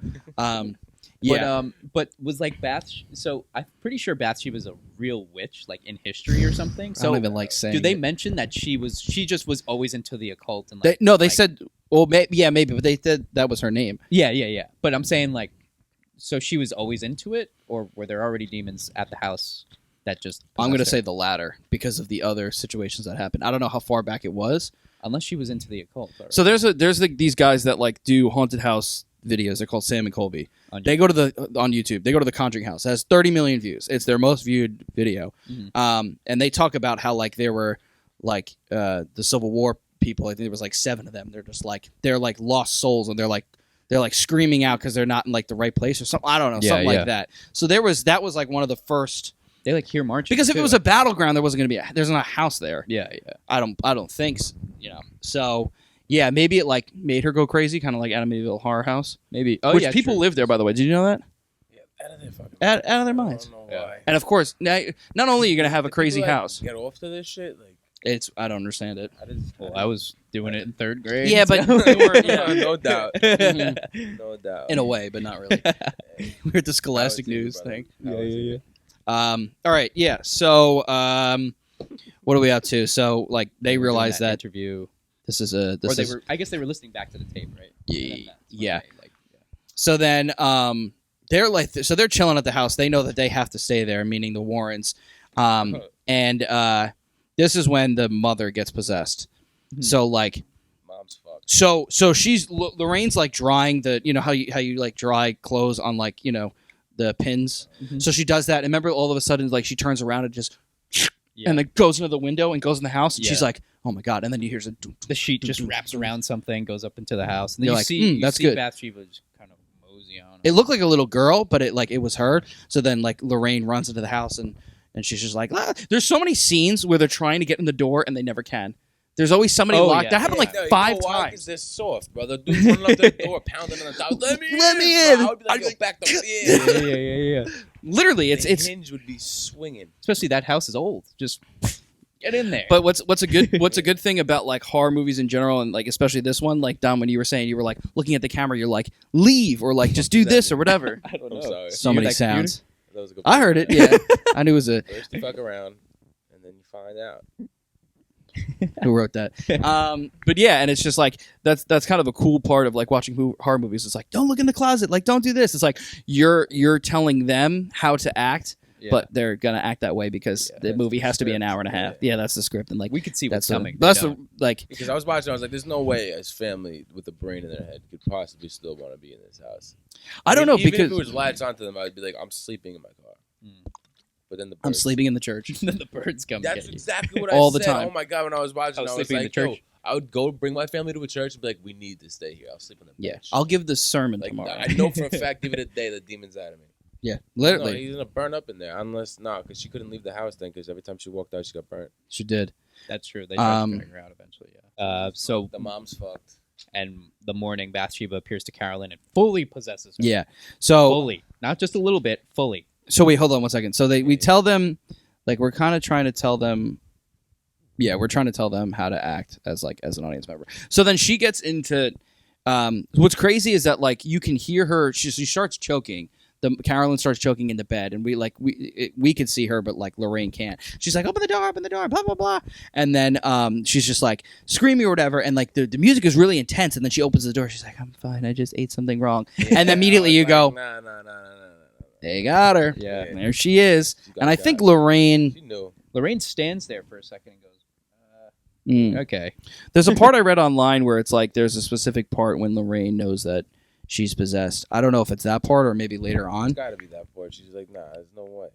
Yeah. But was like so I'm pretty sure Bathsheba was a real witch, like in history or something. I So don't even like saying. do they it. mention that she just was always into the occult and They, like no, they like- said. Well, maybe, but they said that was her name. yeah. But I'm saying like, so she was always into it, or were there already demons at the house that just? I'm going to possessed her? say the latter because of the other situations that happened. I don't know how far back it was. Unless she was into the occult. Already. So there's these guys that like do haunted house videos. They're called Sam and Colby. On They go to on YouTube. They go to the Conjuring house. It has 30 million views. It's their most viewed video. Mhm. And they talk about how like there were like the Civil War people. I think there was like 7 of them. They're like lost souls, and they're like screaming out because they're not in like the right place or something. I don't know, something like that. So that was like one of the first. They like hear marching Because if too. it was a battleground, there wasn't going to be there's not a house there. Yeah. I don't think so, So yeah, maybe it like made her go crazy, kind of like Amityville Horror House. Maybe. Oh, Which yeah, people true. live there, by the way. Did you know that? Yeah, out of their fucking Out of their minds. I don't know why. And of course, now not only are you going to have a People, crazy like, house, Get off to this shit. Like, I don't understand it. Well, I was doing it in 3rd grade. Yeah, but so- you weren't, yeah. no doubt. Mhm. No doubt. In a way, but not really. We're at the Scholastic Power to you, News brother. thing. Power to you. All right, yeah. So, what are we up to? So, like, they Doing realize that interview. this is a Or they were. I guess they were listening back to the tape, right? And then that's when yeah. they, like, So then, they're like, so they're chilling at the house. They know that they have to stay there, meaning the Warrens. And this is when the mother gets possessed. Mhm. So like, Mom's fucked. so she's Lorraine's like drying the, how you like dry clothes on like the pins. Mhm. So she does that. And remember, all of a sudden, like she turns around and just Yeah. and then goes into the window and goes in the house. And she's Yeah. like, oh my god! And then you hear some. The sheet just wraps around something, goes up into the house, and then You're you like, see, that's see good. Bathsheba just kind of mosey on. It looked like a little girl, but it was her. So then like Lorraine runs into the house and she's just like, there's so many scenes where they're trying to get in the door and they never can. There's always somebody Oh, locked. yeah. That happened like No, 5 you know why? times. 'Cause they're soft, brother. Dude's running up to the door, pounding on the door. Let me in. Bro, I would be like, yo, back the yeah. Literally, The it's. hinge would be swinging. Especially that house is old. Just get in there. But what's a good thing about like horror movies in general, and like especially this one, like Dom, when you were saying you were like looking at the camera, you're like leave or like just do this or whatever. I don't know. I'm sorry. So You hear many that computer? sounds. That was a good I heard it. Yeah, I knew it was a First you fuck around, and then you find out. who wrote that. But yeah, and it's just like that's kind of a cool part of like watching horror movies. It's like don't look in the closet, like don't do this. It's like you're telling them how to act, Yeah. but they're gonna act that way because the that's movie the has to be an script. hour and a half. Yeah. Yeah, that's the script, and like we could see what's that's coming. that's They the don't. like Because I was watching, I was like, there's no way as family with a brain in their head could possibly still want to be in this house. I don't know Even because if it was latched onto them, I'd be like, I'm sleeping in my car. Mm. But then the I'm birds- sleeping in the church. Then the birds come That's get you. exactly what All I the said. time. Oh my god, when I was watching, I was I was sleeping in like, the yo, church. I would go bring my family to a church and be like, we need to stay here. I'll sleep in the Yeah, bench. I'll give the sermon like tomorrow. I know for a fact, give it a day, the demon's out of me. Yeah, No, literally, he's gonna burn up in there unless because she couldn't leave the house then because every time she walked out, she got burnt. she did. That's true. They tried Um, to drag her out eventually. Yeah. So The mom's fucked. and the morning, Bathsheba appears to Carolyn and fully possesses her. Yeah. So Fully, not just a little bit. Fully. wait, hold on one second. So we tell them, like we're kind of trying to tell them. Yeah, we're trying to tell them how to act as an audience member. So then she gets into. What's crazy is that like you can hear her. She starts choking. Carolyn starts choking in the bed, and we could see her, but like Lorraine can't. She's like, open the door, blah blah blah, and then she's just like screaming or whatever, and like the music is really intense, and then she opens the door. She's like, I'm fine, I just ate something wrong, and then immediately you go, Nah. they got her, Yeah. and there she is, She got and I got. think Lorraine. She knew. Lorraine stands there for a second and goes, Mm. "Okay." There's a part I read online where it's like there's a specific part when Lorraine knows that she's possessed. I don't know if it's that part or maybe later It's on. got to be that part. She's like, nah, there's no way.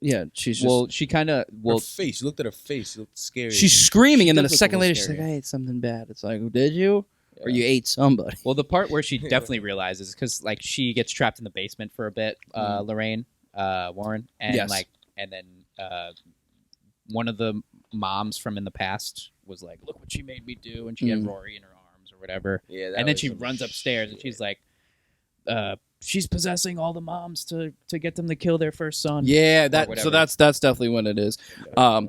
Yeah, she's just Well, she kind of. Her face. You looked at her face. She looked scary. she's screaming, and then a does look a second little later she's like, scary. I ate something bad. It's like, did you? Or Yeah. you ate somebody? Well, the part where she definitely realizes because like she gets trapped in the basement for a bit, Lorraine, Warren, and Yes. and then one of the moms from in the past was like, "Look what she made me do," and she had Rory in her arms or whatever. Yeah, that And then was she some runs upstairs and shit. she's like, she's possessing all the moms to get them to kill their first son. Yeah, that- whatever. so that's definitely what it is. Yeah,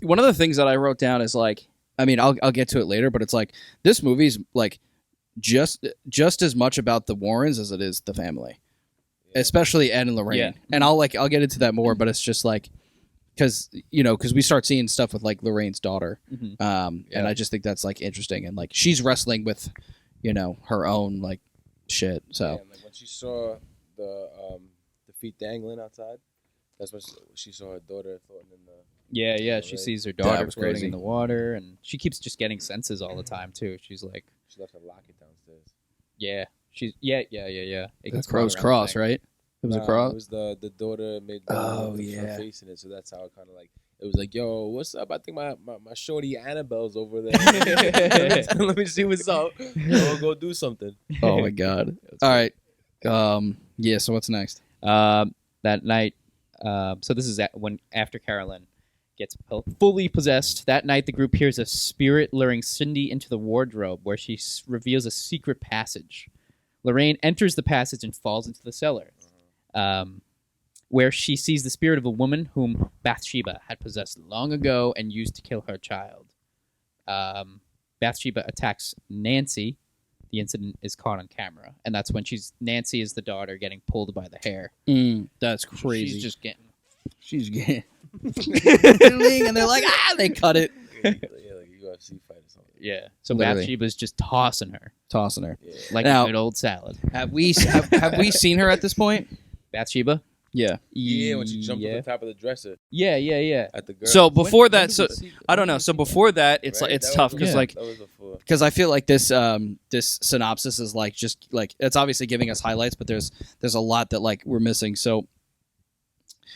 One of the things that I wrote down is like, I mean, I'll get to it later, but it's like this movie's like just as much about the Warrens as it is the family, especially Ed and Lorraine. Yeah. And I'll get into that more, but it's just like because we start seeing stuff with like Lorraine's daughter, Mhm. and I just think that's like interesting, and like she's wrestling with her own like shit. So Yeah, and, like when she saw the feet dangling outside, that's when she saw her daughter floating in the. Yeah. She Right. sees her That daughter was floating crazy. in the water, and she keeps just getting senses all the time too. She's like, She left her locket downstairs. yeah, She's It The gets crow's brought around cross, the right? It was a Nah, cross. It was the daughter made Oh, the yeah. face in it, so that's how it kind of like it was like, yo, what's up? I think my shorty Annabelle's over there. Let me see what's up. I'll go do something. Oh my god! All right. Yeah. So what's next? That night. So this is when after Carolyn gets fully possessed. That night, the group hears a spirit luring Cindy into the wardrobe, where she reveals a secret passage. Lorraine enters the passage and falls into the cellar, where she sees the spirit of a woman whom Bathsheba had possessed long ago and used to kill her child. Bathsheba attacks Nancy. The incident is caught on camera, and that's when Nancy is the daughter getting pulled by the hair. That's crazy. She's just getting. And they're like, they cut it. Yeah, like a UFC fight or something. Yeah. So Literally. Bathsheba's just tossing her Tossing her. Yeah. like Now- a good old salad. Have we seen her at this point? Bathsheba? Yeah. Yeah, when she jumped on the top of the dresser Yeah. at the girl. So before When that, did so we see- I don't know. So before that, it's Right? like it's That tough was because Yeah. like that was before. because I feel like this synopsis is like just like it's obviously giving us highlights, but there's a lot that like we're missing. So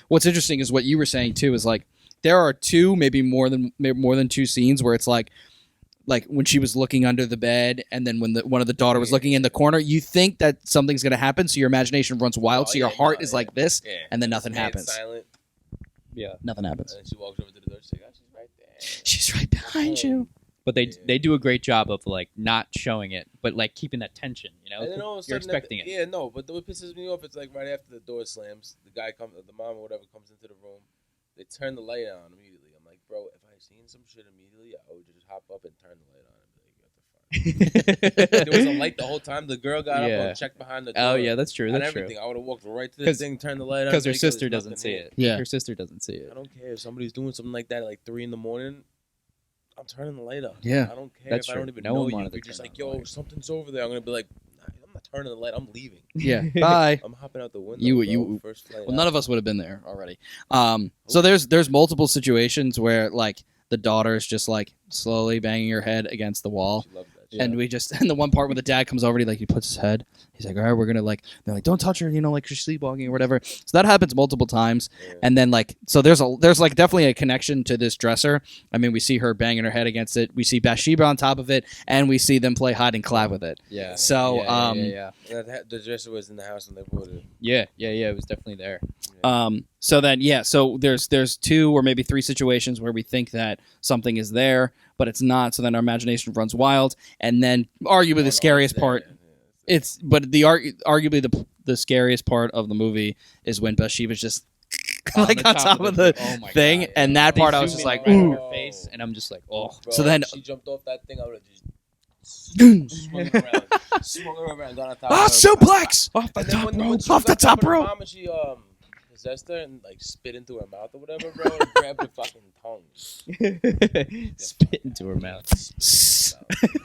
what's interesting is what you were saying too is like there are two, maybe more than two scenes where it's like when she was looking under the bed, and then when one of the daughter was looking in the corner, you think that something's gonna happen, so your imagination runs wild, so your heart is like this, Yeah. and then nothing This man's happens. Silent, Yeah. Nothing happens. and then she walks over to the door. She's like, oh, she's right there. She's right behind you. But Yeah. they do a great job of like not showing it, but like keeping that tension, you know? And then all of a You're sudden, expecting it. Yeah, no, but what pisses me off, it's like right after the door slams, the mom or whatever comes into the room, they turn the light on immediately. I'm like, bro, if I seen some shit immediately, I would just hop up and turn the light on and be like, what the fuck? There was a light the whole time. The girl got up and checked behind the door. Oh yeah, that's true. and That's everything. true. I would have walked right to the thing, turned the light on. Because her make sister there's doesn't nothing see here. it. Yeah. Her sister doesn't see it. I don't care if somebody's doing something like that at like 3 a.m. I'm turning the light on. Yeah. I don't care That's if I true. don't even No know one you. wanted If to you're just turn like, on the yo, light. something's over there. I'm gonna be like, nah, I'm not turning the light. I'm leaving. Yeah. Bye. I'm hopping out the window. You- first flight. Well, none of us would have been there already. So there's multiple situations where like the daughter's just like slowly banging her head against the wall. She loved that shit. And and the one part where the dad comes over, he puts his head. He's like, all right, we're gonna they're like, don't touch her, like she's sleepwalking or whatever. So that happens multiple times, Yeah. and then so there's like definitely a connection to this dresser. I mean, we see her banging her head against it. We see Bathsheba on top of it, and we see them play hide and clap with it. Yeah. So yeah. The dresser was in the house when they bought it. Yeah. It was definitely there. So then, so there's 2 or maybe 3 situations where we think that something is there, but it's not. So then our imagination runs wild, and then arguably the scariest part. Arguably the scariest part of the movie is when Bathsheba's just like on top of the oh my thing, God. and that They part I was zoom just in like, right on ooh. her face, and I'm just like, oh. Bro, So then- she jumped off that thing. I would have just swung her around, got on top. Ah, of her. suplex off the And then top when rope, she off the got top of her rope. mom and she possessed her and like spit into her mouth or whatever, bro, and grabbed her fucking tongue. Spit into her mouth.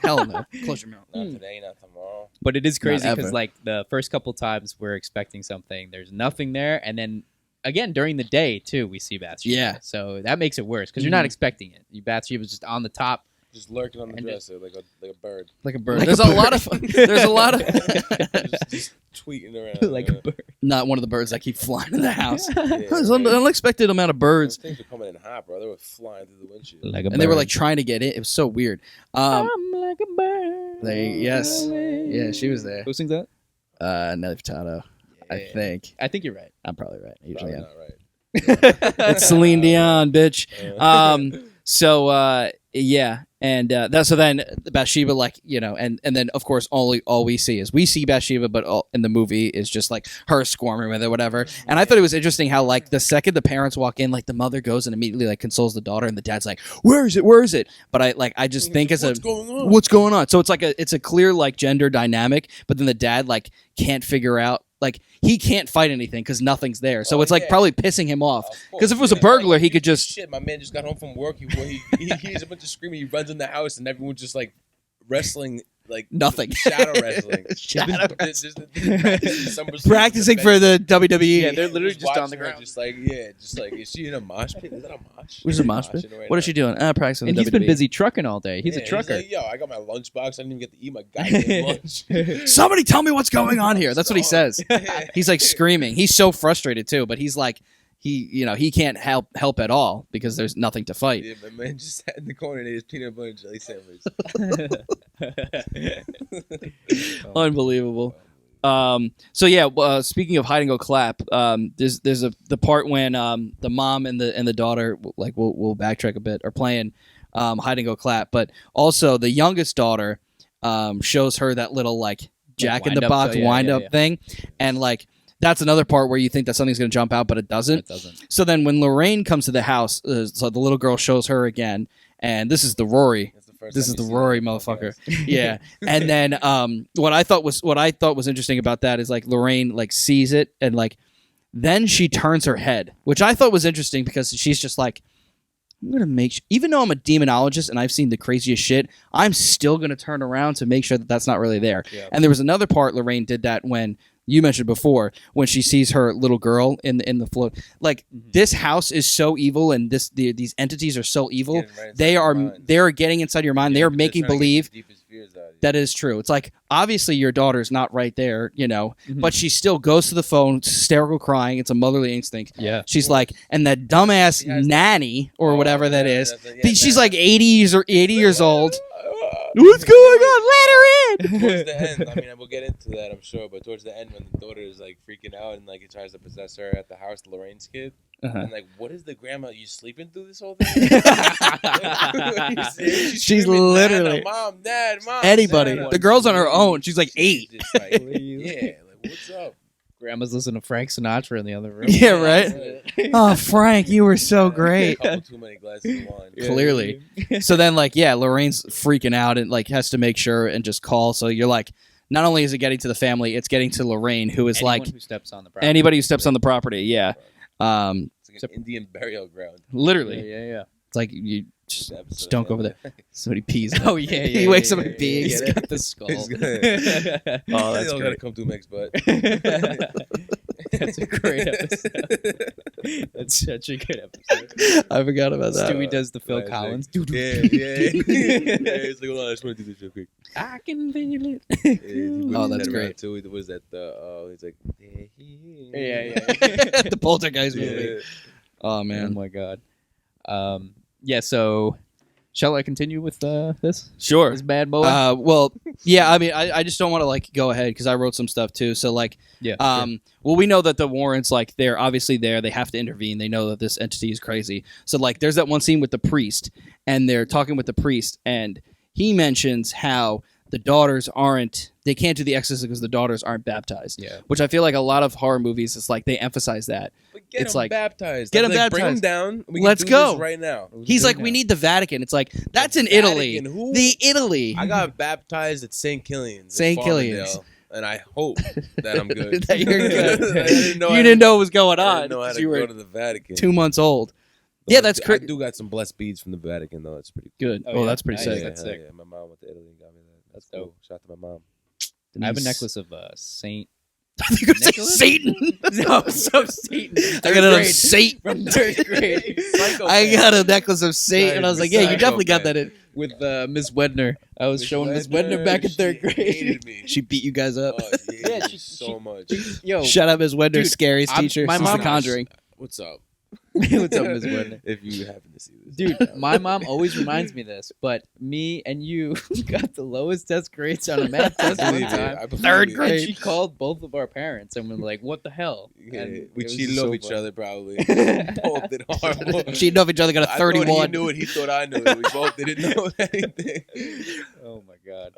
Hell no. Close your mouth. Not today, not tomorrow. But it is crazy Not because ever. like the first couple times we're expecting something, there's nothing there, and then again during the day too we see Bathsheba. Yeah. So that makes it worse because you're not expecting it. Bathsheba's just on the top. Just lurking on the And dresser like a bird. Like a bird. Like There's a a lot of just tweeting around. like a bird. not one of the birds that keep flying in the house. Yeah, There's an unexpected amount of Those birds, things were coming in hot, bro. They were flying through the windshield. Like a and they were bird. like trying to get in. It was so weird. I'm like a bird. Yes. Yeah, she was there. Who sings that? Nelly Furtado, I Yeah. think. I think you're right. I'm probably right. I usually Probably am. not right. It's Celine Dion, bitch. Uh, Yeah, and so then Bathsheba, and then of course all we see is Bathsheba, but all in the movie is just like her squirming with it, whatever. And I thought it was interesting how like the second the parents walk in, like the mother goes and immediately like consoles the daughter, and the dad's like, "Where is it?" But I just think it's What's going on? what's going on. So it's a clear like gender dynamic, but then the dad like can't figure out. Like, he can't fight anything because nothing's there. So it's, like, yeah. probably pissing him off. Of Because if it was a course, burglar, he like, could just... Shit, my man just got home from work. He hears a bunch of screaming. He runs in the house, and everyone's just, like, wrestling like Nothing. shadow wrestling. Shadow Just Practicing for the WWE. Yeah, they're literally just on the watching her, ground. just like is she in a mosh pit? Is that a mosh? Where's the mosh pit? Right What is now. she doing? Practicing And the he's been WWE. busy trucking all day. He's a Yeah, trucker. He's like, yo, I got my lunchbox. I didn't even get to eat my goddamn lunch. Somebody tell me what's going on here. That's what he says. Yeah. He's like screaming. He's so frustrated too, but he's like, he can't help at all because there's nothing to fight. Yeah, my man just sat in the corner and ate his peanut butter and jelly sandwich. Unbelievable. So yeah, speaking of hide and go clap, there's the part when the mom and the daughter, like we'll backtrack a bit, are playing hide and go clap, but also the youngest daughter shows her that little like Jack in the Box wind up thing, and like that's another part where you think that something's going to jump out, but it doesn't. It doesn't. So then when Lorraine comes to the house, so the little girl shows her again, and this is the Rory. This is the Rory motherfucker. Yeah. And then what I thought was interesting about that is like Lorraine like sees it and like then she turns her head, which I thought was interesting because she's just like, I'm going to make even though I'm a demonologist and I've seen the craziest shit, I'm still going to turn around to make sure that that's not really there. Yeah. And there was another part Lorraine did that when you mentioned before when she sees her little girl in the float. Like this house is so evil and these entities are so evil. They're getting inside your mind. Yeah, they are making believe that that is true. It's like obviously your daughter's not right there, but she still goes to the phone, hysterical crying. It's a motherly instinct. Yeah. She's like, and that dumbass nanny or whatever that is. She's like 80 years old. What's going on? Let her in. Towards the end, I mean, we'll get into that, I'm sure. But towards the end, when the daughter is like freaking out and like it tries to possess her at the house, Lorraine's kid, and like, what is the grandma? You sleeping through this whole thing? She's literally mom, dad, mom, anybody. Nana. The girl's on her own. She's like 8. Just like, yeah, like what's up? Grandma's listening to Frank Sinatra in the other room. Yeah, right. Oh, Frank, you were so great. A couple too many glasses of wine. Clearly. So then, like, yeah, Lorraine's freaking out and like has to make sure and just call. So you're like, not only is it getting to the family, it's getting to Lorraine, who is Anyone like who steps on the property. anybody who steps on the property. Yeah. It's like an Indian burial ground. Literally. Yeah. It's like you just Episode don't of go over there. Somebody pees. Oh yeah. He wakes up and pees. He's got the skull. Oh, that's gotta great. come through Meg's butt. That's a great episode. That's such a good episode. I forgot about that. Stewie does the Phil Collins. Yeah. It's like, hold on, I just want to do this real quick. I can feel it. Oh, that's great. Too. What was that? He's like, Yeah. The Poltergeist movie. Yeah. Oh Oh man. my god. Yeah. So, shall I continue with this? Sure. This bad boy. Well, yeah. I mean, I just don't want to like go ahead because I wrote some stuff too. So like, Yeah. well, we know that the Warrens, like, they're obviously there. They have to intervene. They know that this entity is crazy. So like, there's that one scene with the priest, and they're talking with the priest, and he mentions how the daughters they can't do the exorcism because the daughters aren't baptized. Yeah. Which I feel like a lot of horror movies, it's like they emphasize that. But get It's him like, baptized. get him Like, Bring him baptized. down. We Let's can do go. this right now. He's like, we need the Vatican. It's like, that's in Italy. Vatican, who? The Italy. I got baptized at St. Killian's. St. in Killian's. Farmingdale, and I hope that I'm good. That you're good. I didn't know You didn't know what was going I on. didn't know how 'cause to you go were to the Vatican. 2 months old. But Yeah, that's I crazy. do got some blessed beads from the Vatican, though. That's pretty cool. Good. Oh, Oh, yeah. that's pretty Nice. sick. Yeah, That's hell sick. yeah. My mom went to Italy and got me that. That's dope. cool. Shout out to my mom. I have a Denise. necklace of Saint. I think you were saying Nicholas? Satan. No, so Satan. I got a Satan. From third grade. I got a necklace of Satan, and I was like, "Yeah, you definitely got that in." With Miss Wedner. I was showing Miss Wedner, Wedner back in third she grade. hated me. She beat you guys up. Oh, she hated Yeah, me she- so much. Yo, Shout out Ms. Wedner, Dude, scariest teacher. my since mom- The Conjuring. What's up? what's up, Miss Wedner? If you happen to see this. Dude, my mom always reminds me of this, but me and you got the lowest test grades on a math test one Believe it. time. I believe Third it. grade. And she called both of our parents and we were like, what the hell? Yeah, And it we was cheated so off each funny. other probably. Both did horrible. Cheating off each other, got a I thought he 31. knew it. He thought I knew it. We both didn't know anything. Oh my god.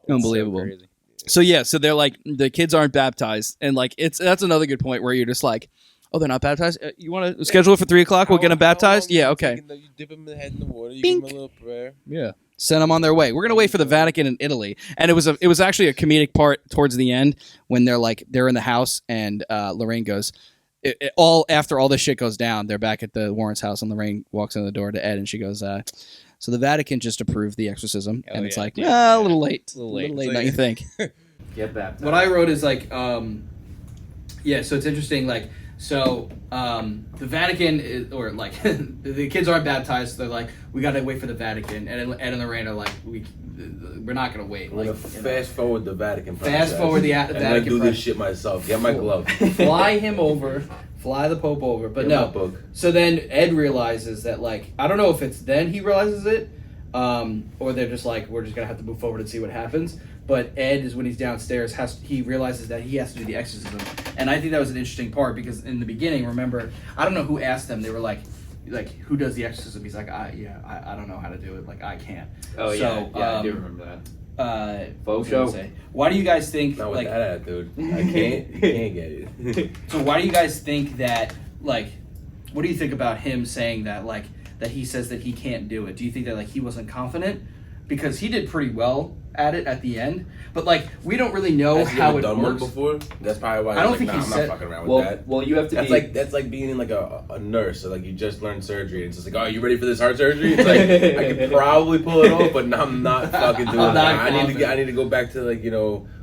Unbelievable. So crazy. So yeah, so they're like the kids aren't baptized, and like that's another good point where you're just like, oh, they're not baptized. You want to schedule it for 3 o'clock? We'll get them baptized. Yeah, okay. You dip them in the head in the water. You Bink. give them a little prayer. Yeah. Send them on their way. We're gonna wait for the Vatican in Italy, and it was actually a comedic part towards the end when they're in the house, and Lorraine goes. After all this shit goes down, they're back at the Warrens' house, and Lorraine walks in the door to Ed, and she goes, So the Vatican just approved the exorcism, Oh, and it's yeah, like, yeah, a little late. A little late. Don't you think? Get baptized. What I wrote is like, yeah, so it's interesting, like, so the Vatican is, or like the kids aren't baptized, so they're like, we gotta wait for the Vatican, and Ed and Lorraine are like, we're not gonna wait. I'm gonna fast forward the Vatican process. Fast forward the I'm Vatican gonna do process. this shit myself. Get my glove. Fly him over, fly the Pope over, but Get my no. book. So then Ed realizes that, like, I don't know if it's then he realizes it, or they're just like, we're just gonna have to move forward and see what happens. But Ed is when he's downstairs, he realizes that he has to do the exorcism, and I think that was an interesting part because in the beginning, remember, I don't know who asked them. They were like who does the exorcism? He's like, I don't know how to do it. Like I can't. Oh yeah, I do remember that. Faux show. Why do you guys think Not with like that attitude. I can't get it. So why do you guys think that, like, what do you think about him saying that, like, that he says that he can't do it? Do you think that, like, he wasn't confident? Because he did pretty well at it at the end. But, like, we don't really know Has he how ever it done one works. before? That's probably why I don't he's think like, he I'm said- not fucking around with that. Well, you have to That's like being in like a nurse, so like you just learned surgery, and it's just like, oh, you ready for this heart surgery? It's like I could probably pull it off, but I'm not fucking doing I'm that. not I need to go back to like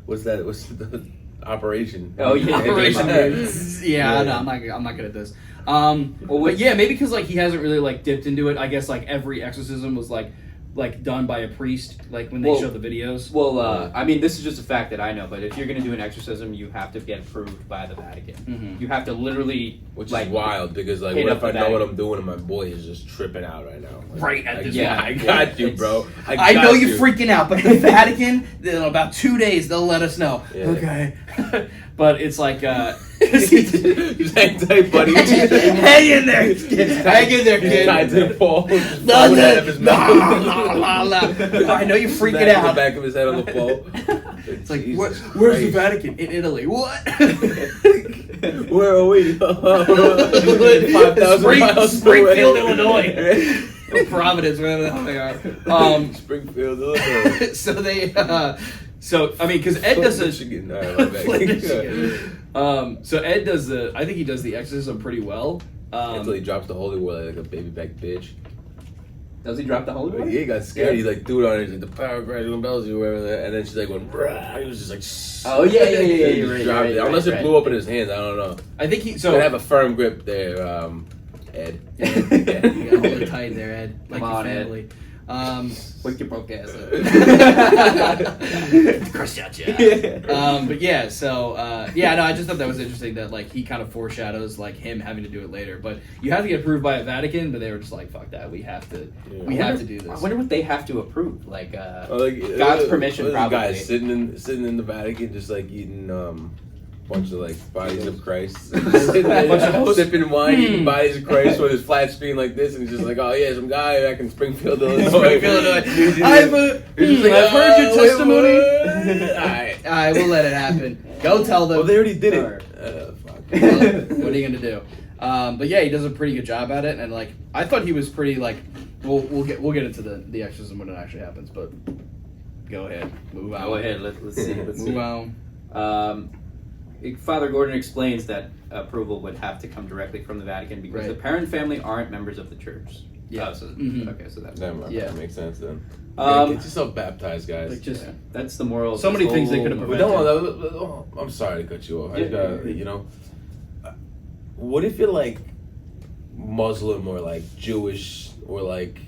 what's the operation? Oh, yeah. Operation. Yeah. No, I'm not good at this. But yeah, maybe because like he hasn't really like dipped into it. I guess like every exorcism was like done by a priest, like when they show the videos. Well, I mean, this is just a fact that I know, but if you're going to do an exorcism, you have to get approved by the Vatican. Mhm. You have to literally... Which like, is wild, because like hit what up if I the know what Vatican. I'm doing and my boy is just tripping out right now? Like, Right at this yeah, moment. I got you, bro. I know got you're you. freaking out, but the Vatican, in about 2 days, they'll let us know. Yeah. Okay. But it's like, Just hang tight, buddy. hang in there, kid. Hang in there, kid. Tied to the pole. Just No, blowing out of his mouth. I know you're freaking Smack out. the back of his head on the pole. It's like, Jesus where's the Christ. Vatican? In Italy. What? Where are we? 5,000 miles Springfield, away. Illinois. Or Providence, wherever the hell they are. Springfield, Illinois. So they, I mean, because Ed does a, Michigan. All right, my bad. Flint, Michigan. So Ed does I think he does the exorcism pretty well. Until he drops the holy water like a baby back bitch. Does he drop the holy water? Yeah, he got scared. He like threw it on her. He's like, the power of Christ compels you, whatever. And then she's like, going, brah. He was just like, Oh, yeah, He you're just right, dropped you're it. right, Unless right, it blew up in his hands, I don't know. I think he, So have a firm grip there, Ed. you gotta hold it tight there, Ed. Like Come your on, Ed. family. Wake your broke ass up. Crush out, yeah. But yeah, so no, I just thought that was interesting that like he kind of foreshadows like him having to do it later. But you have to get approved by a Vatican, but they were just like, fuck that, we have to do I this. wonder what they have to approve. Like, Like, God's permission, those probably. Guys sitting in the Vatican, just like eating bunch of like bodies of Christ, sipping wine, eating bodies of Christ with his flat screen like this, and he's just like, oh yeah, some guy back in Springfield, Illinois. I've heard your testimony. All right, We'll let it happen. Go tell them. well they already did Alright. it. Fuck. Well, what are you gonna do? But yeah, he does a pretty good job at it, and like I thought he was pretty like. We'll get into the exorcism when it actually happens, but go ahead, move on. go ahead, let's see. Move on. Father Gordon explains that approval would have to come directly from the Vatican because Right. the parent family aren't members of the church. Yeah. Oh, so, Mhm. Okay, so that's Never mind. Yeah. That makes sense then. Um, Get yourself baptized, guys. Like just that's the moral. of So this many things they whole- could have But prevented. I'm sorry to cut you off. I Yeah, just gotta, yeah. What if you're like Muslim or like Jewish or like,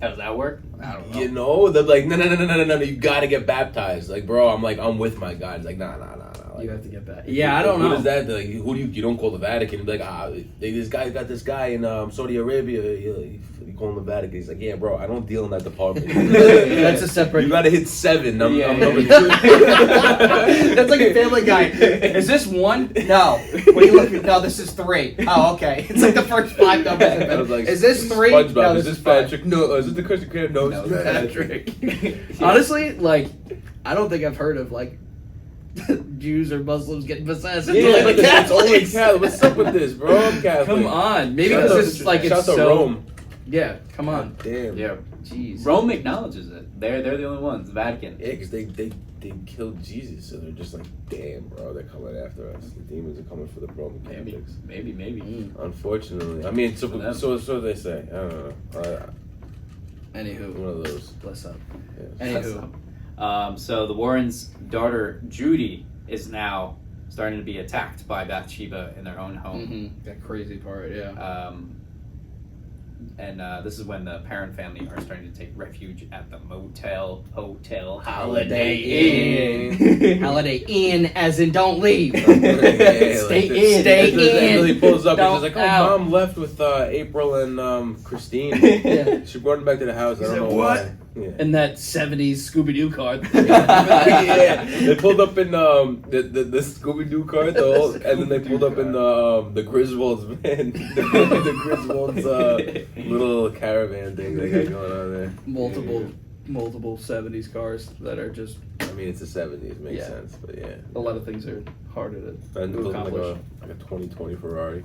How does that work? I don't know. you know, they're like, no, you gotta get baptized. Like, bro, I'm with my God. It's like, nah. Like, You have to get back. Yeah, I don't know. What is that? Like, who do you don't call the Vatican? Be like, this guy got this guy in Saudi Arabia. You call him the Vatican. He's like, yeah, bro, I don't deal in that department. That's a separate. You gotta hit 7. I'm number 2. That's like a Family Guy. Is this 1? No. What are you looking? No, this is 3. Oh, okay. It's like the first 5 numbers. I was like, Is this 3? SpongeBob, No, is this this is 5. Patrick? No, is it the Christian Krab? No, No, it's Patrick. Honestly, like, I don't think I've heard of like Jews or Muslims getting possessed. Yeah, Until, like, it's only Catholics. Catholic. What's up with this, bro? I'm Catholic. Come on, maybe Shout because out it's to- like shout it's out to so. Rome. Yeah, come on. Damn. Yeah. Jeez. Rome acknowledges it. They're the only ones. The Vatican. Yeah, because they killed Jesus, so they're just like, damn, bro, they're coming after us. The demons are coming for the Roman Catholics. Maybe. Mm. Unfortunately, I mean, so For them. they say. I don't know. Anywho, One of those. bless up. Yeah. Anywho, So the Warrens' daughter Judy is now starting to be attacked by Bathsheba in their own home. That crazy part, yeah. And this is when the Perrin family are starting to take refuge at the hotel Holiday Inn. Holiday Inn, as in don't leave. Yeah, Stay in. Stay in. Really pulls up and Don't she's like, "Oh, out." Mom left with April and Christine. Yeah. She brought him back to the house. I don't know "What?" why. Yeah. And that 70s Scooby-Doo card. Yeah, they pulled up in the Scooby-Doo car, and then they pulled up in the Griswolds van, the Griswolds little caravan thing they got going on there. Multiple 70s cars that are just, I mean, it's the 70s, makes Yeah. sense, but yeah. a lot of things are harder And to look accomplish. like a 2020 Ferrari.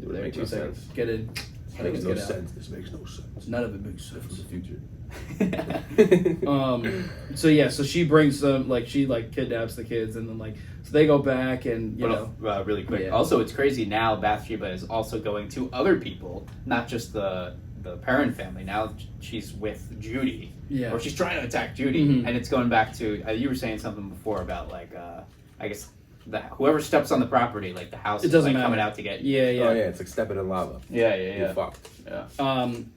Do there in Makes 2 no seconds. sense. Get in. This makes no Get out. sense. This makes no sense. None of it makes From the sense. future. So she brings them, like, she like kidnaps the kids, and then like, so they go back, and you know, really quick. Yeah. Also, it's crazy now. Bathsheba is also going to other people, not just the Perrin family. Now she's with Judy, yeah, or she's trying to attack Judy, Mhm. and it's going back to you were saying something before about like I guess whoever steps on the property, like the house, It is doesn't like, coming matter. out to get. yeah, Oh yeah, it's like stepping in lava. Yeah, You're fucked.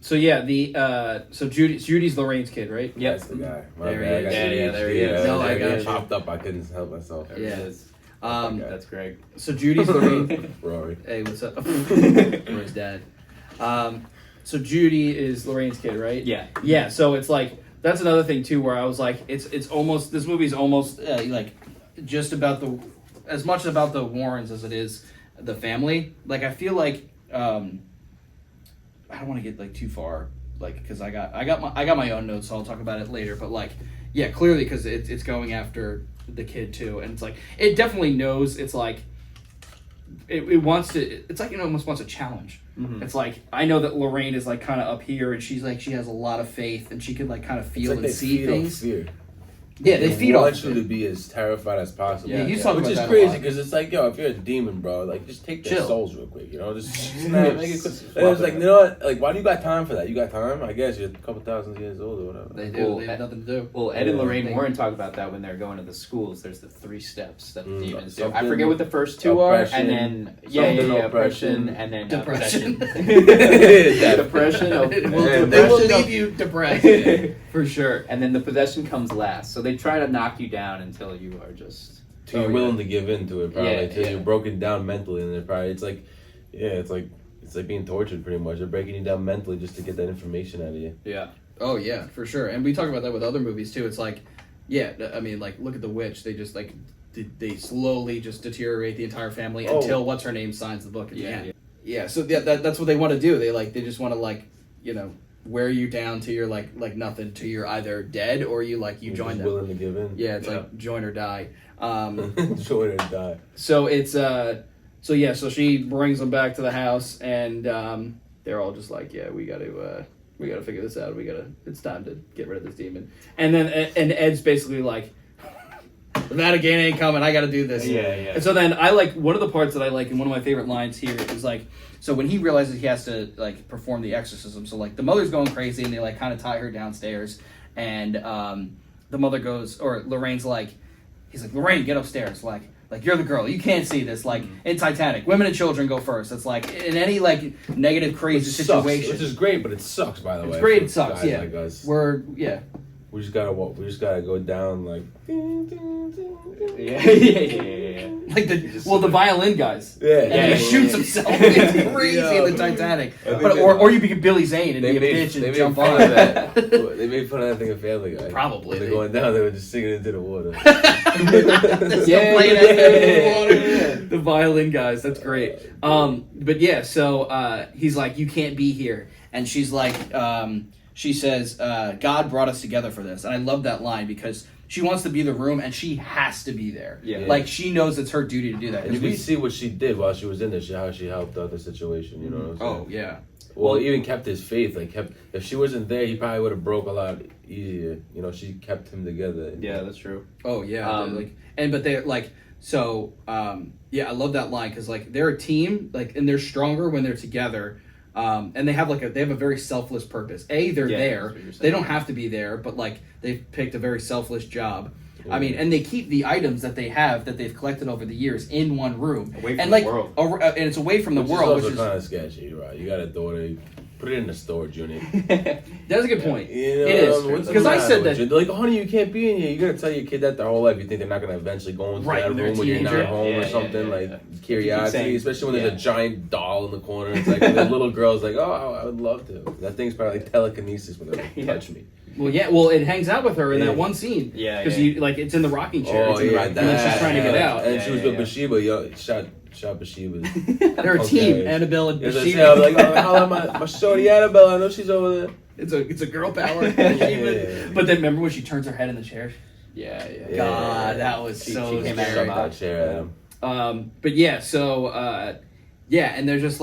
So yeah, so Judy's Lorraine's kid, right? Yep. That's the guy. My There he bad, I got is. Yeah, there he ADHD. is. No, I It got you. popped up. I couldn't help myself. There it Yeah. is. Okay. That's great. So Judy's Lorraine. Rory. Hey, what's up? Where's Dad? So Judy is Lorraine's kid, right? Yeah. Yeah. So it's like that's another thing too, where I was like, it's almost this movie's almost like just about as much about the Warrens as it is the family. Like I feel like I don't want to get like too far, like because I got my own notes, so I'll talk about it later. But like, yeah, clearly because it's going after the kid too, and it's like it definitely knows it's like. It wants to. It's like it almost wants a challenge. Mm-hmm. It's like I know that Lorraine is like kind of up here, and she's like she has a lot of faith, and she can like kind of feel It's like and they see feed things. off fear. Yeah, they feed off. want you to be as terrified as possible. Yeah, you talk which about is that a crazy lot. because it's like, yo, if you're a demon, bro, like just take their Chill. souls real quick, you know, just snap. Make it quick. And it's like, you know what? Like, why do you got time for that? You got time? I guess you're a couple thousand years old or whatever. They do. Well, They have nothing to do. Well, Ed and Yeah. Lorraine Warren talk about that when they're going to the schools. There's the 3 steps that the demons do. I something- forget what the first 2 are, oppression, and then oppression, oppression, and then Depression. depression. They will leave you depressed for sure. And then the possession comes last. So they try to knock you down until you are just. Till you're willing to give in to it, probably. Yeah, Till yeah. you're broken down mentally, and then probably it's like being tortured pretty much. They're breaking you down mentally just to get that information out of you. Yeah. Oh yeah, for sure. And we talk about that with other movies too. It's like, yeah, I mean, like look at The Witch. They just like they slowly just deteriorate the entire family until what's her name signs the book at the end. Yeah. So that's what they want to do. They just want to like wear you down to your like nothing, to you're either dead or you You're join just them. willing to give in. Yeah, it's like join or die. Join or die. So it's so she brings them back to the house, and they're all just like, yeah, we gotta figure this out. It's time to get rid of this demon. And then Ed's basically like, the Vatican ain't coming. I gotta do this. Yeah. And so then I like one of the parts that I like, and one of my favorite lines here is like, so when he realizes he has to like perform the exorcism, so like the mother's going crazy, and they like kind of tie her downstairs, and the mother goes, or Lorraine's like, he's like, Lorraine, get upstairs, like you're the girl, you can't see this, like in Titanic, women and children go first. It's like in any like negative crazy situation. Which is great, but it sucks, by the way. It's great, for it sucks, guys yeah. Like us. We just gotta walk. We just gotta go down like. Yeah. like the violin guys. Yeah. And he shoots himself. It's crazy in the Titanic. I think But they- or you be Billy Zane and They be a made, bitch they and made jump fun on of that. They made fun of that thing of Family Guy. Probably. When they're going down, they were just singing into the water. The violin guys, that's great. But yeah, so he's like, you can't be here, and she's like, she says, God brought us together for this, and I love that line because she wants to be in the room and she has to be there. Yeah. Like she knows it's her duty to do that. And you can see what she did while she was in there, how she helped out the situation. You know what I'm saying? Oh yeah. Well, even kept his faith. Like if she wasn't there, he probably would have broke a lot easier. You know, she kept him together. Yeah, that's true. Oh yeah. But they're like, so yeah, I love that line because like they're a team, like, and they're stronger when they're together. And they have they have a very selfless purpose. They're Yeah, there. that's what you're They saying. don't have to be there, but they've picked a very selfless job. I mean, and they keep the items that they have that they've collected over the years in one room, Away from and the world. and it's away from the world, which is kind of sketchy, right? You got a daughter, put it in a storage unit. that's a good point. You know, It is what's the because I matter said with that. you? They're like, honey, you can't be in here. You're gonna tell your kid that their whole life. You think they're not gonna eventually go into Right, that when they're a room when you're not teenager. home or Yeah, something, yeah, like yeah. curiosity, saying- especially when there's yeah. a giant doll in the corner. It's like the little girl's like, oh, I would love to. That thing's probably like telekinesis when they Yeah. touch me. Well, it hangs out with her in Yeah. that one scene. Yeah, because yeah. it's in the rocking chair. Oh It's in the yeah, rocking- and then she's trying to get out. And Yeah, she was yeah, with yeah. Bathsheba. Yo, shot Bathsheba. They're a Okay. team, Annabelle and Yes, I Bathsheba. say, I was like, oh, holla my shorty Annabelle. I know she's over there. It's a girl power. Yeah. But then remember when she turns her head in the chair? Yeah, yeah. Yeah. God, that was She so came out of scary. the Shot that chair at him. But yeah, so and they're just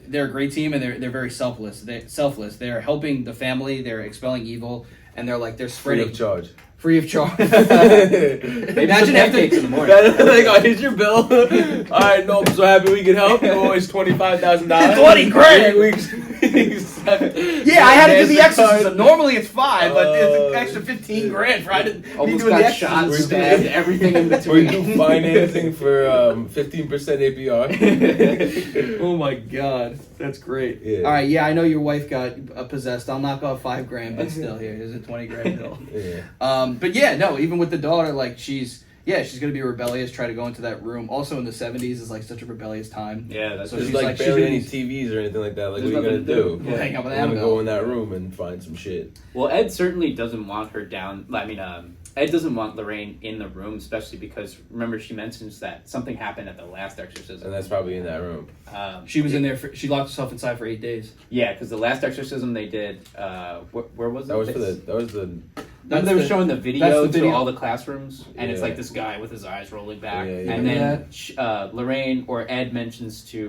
they're a great team, and they're very selfless. They're helping the family. They're expelling evil, and they're Free spreading of charge. free of charge. Maybe Imagine some pancakes in the morning. Like, oh, here's your bill. All right, no, I'm so happy we could help. You owe us $25,000. 20 grand! Yeah, I had to do the exorcism. Normally it's 5, but it's an extra 15 grand for I didn't be Almost doing the got shot, exorcism. stabbed, everything in We between. do financing for 15% APR. Oh my god, that's great. Yeah. All right, yeah, I know your wife got possessed. I'll knock off 5 grand, but still, here's a 20 grand bill. Yeah. But yeah, no, even with the daughter, she's gonna be rebellious, try to go into that room. Also in the 70s is such a rebellious time. Yeah, that's So There's she's like she's barely gonna any be- TVs or anything like that. Like, There's what are you nothing gonna to do? do. Hang out with I'm gonna Annabelle. go in that room and find some shit. Well, Ed certainly doesn't want her down. I mean, Ed doesn't want Lorraine in the room, especially because remember she mentions that something happened at the last exorcism. And that's probably in that room. She was in there. She locked herself inside for 8 days. Yeah, because the last exorcism they did, where was it? That was the Remember they were showing the video, that's the to video. all the classrooms, and it's Yeah. like this guy with his eyes rolling back, Yeah, yeah. and then Yeah. Lorraine or Ed mentions to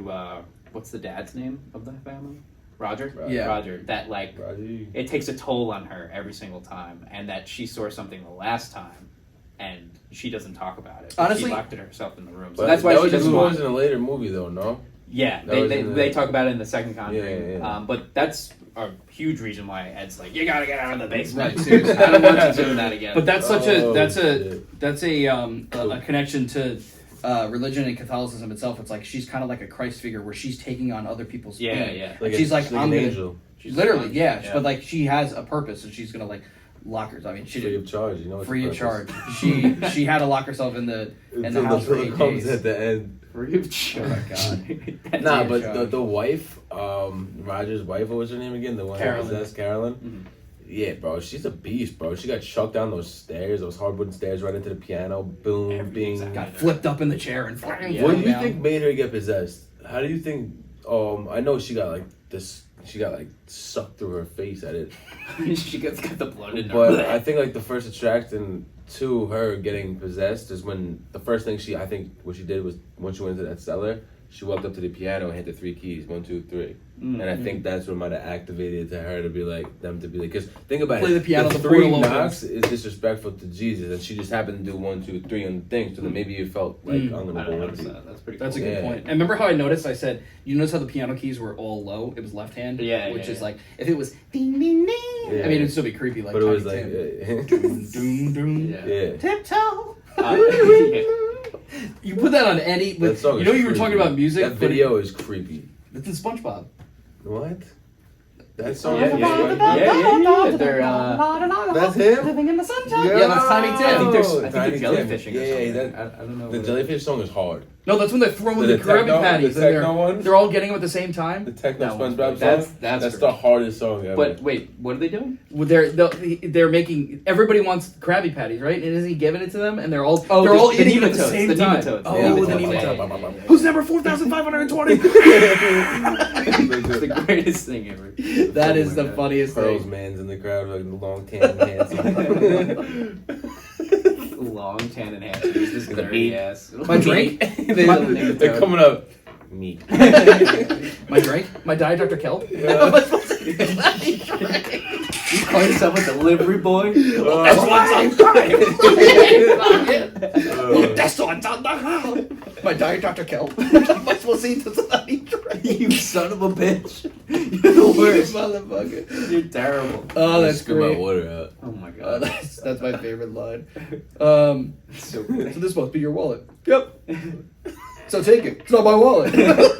what's the dad's name of the family? Roger. Yeah. Roger. That Raji. it takes a toll on her every single time, and that she saw something the last time, and she doesn't talk about it. Honestly- she locked herself in the room, so But that's why that she was doesn't was want. in a later movie though, no? Yeah, that was they in the- they talk about it in the second Conjuring, Yeah, yeah. but that's a huge reason why Ed's like, you gotta get out of the basement. Right, seriously. I don't want you doing that again. But that's Oh, that's shit. a connection to religion and Catholicism itself. It's she's kind of like a Christ figure where she's taking on other people's Yeah, pain. yeah. And she's like, I'm an gonna, angel. She's literally, fine. yeah, but she has a purpose, and she's gonna lock herself. I mean, she Free did of charge, you know. it's free the of charge. purpose. She had to lock herself in the Until house for the 8 comes days. at the end. Free of charge. Oh my god. That's Nah, Free but of charge. the wife, Roger's wife, what was her name again? The one Carolyn. that possessed Carolyn. Mhm. Yeah, bro, she's a beast, bro. She got chucked down those stairs, those hardwood stairs, right into the piano. Boom, Everything's bing. Got flipped up in the chair and Yeah. What do you down. think made her get possessed? How do you think? I know she got this. She got sucked through her face at it. she got the blood in her. But I think the first attraction to her getting possessed is when the first thing what she did was when she went into that cellar, she walked up to the piano and hit the 3 keys, 1, 2, 3. And I think that's what might have activated to her to be because think about Play it. the piano, the 3 portal knocks is disrespectful to Jesus, and she just happened to do 1, 2, 3 on the thing, so then maybe you felt like, I'm I gonna don't go notice into that. That's pretty. That's a cool. good Yeah. point. And remember how I noticed? I said, you notice how the piano keys were all low? It was left hand. Yeah, Which yeah, is yeah. if it was ding ding ding. Yeah. I mean, it'd still be creepy but it was Tiny like, Tim. Doom doom. Yeah. yeah. Tiptoe. Yeah. You put that on any. That song You know, is you were talking creepy. about music. That video is creepy. It's in SpongeBob. What? That song Yeah, is yeah, creepy. yeah. They're, That's him? Living in the sunshine. Yeah. Yeah, that's Tiny I Tim. think Oh, they're Tiny Tim. jellyfishing. Yeah, or yeah, something. that- I don't know. The what jellyfish song is hard. No, that's when they're throwing the Krabby techno- Patties. the and techno one? they're all getting them at the same The time. techno That one's SpongeBob good. That's- song. that's That's great. the hardest song ever. But wait, what are they doing? Well, they're making everybody wants Krabby Patties, right? And isn't he giving it to them? And they're all Oh, they're the- all the eating it at the nematodes, same the time. nematodes. Oh, Yeah, the yeah, nematodes. yeah. Who's number 4,520? It's the greatest thing ever. That is Oh my the God. funniest Pearl's thing. man's in the crowd, like long tan handsome. Long tan and half. This The dirty meat. ass. My drink. They're coming up. Me. My drink. My Diet Dr. Kelp. Yeah. Am I supposed to- You call yourself a delivery boy? That's what's on time. Uh, That's what's on the house. My Diet Dr. Kelp. Am I supposed to eat this without eating drink? You son of a bitch. You're the worst. Motherfucker. You're terrible. Oh, that's Spit my great. water out. Oh my god. That's my favorite line. So So good. this must be your wallet. Yep. So take it. It's not my wallet. That's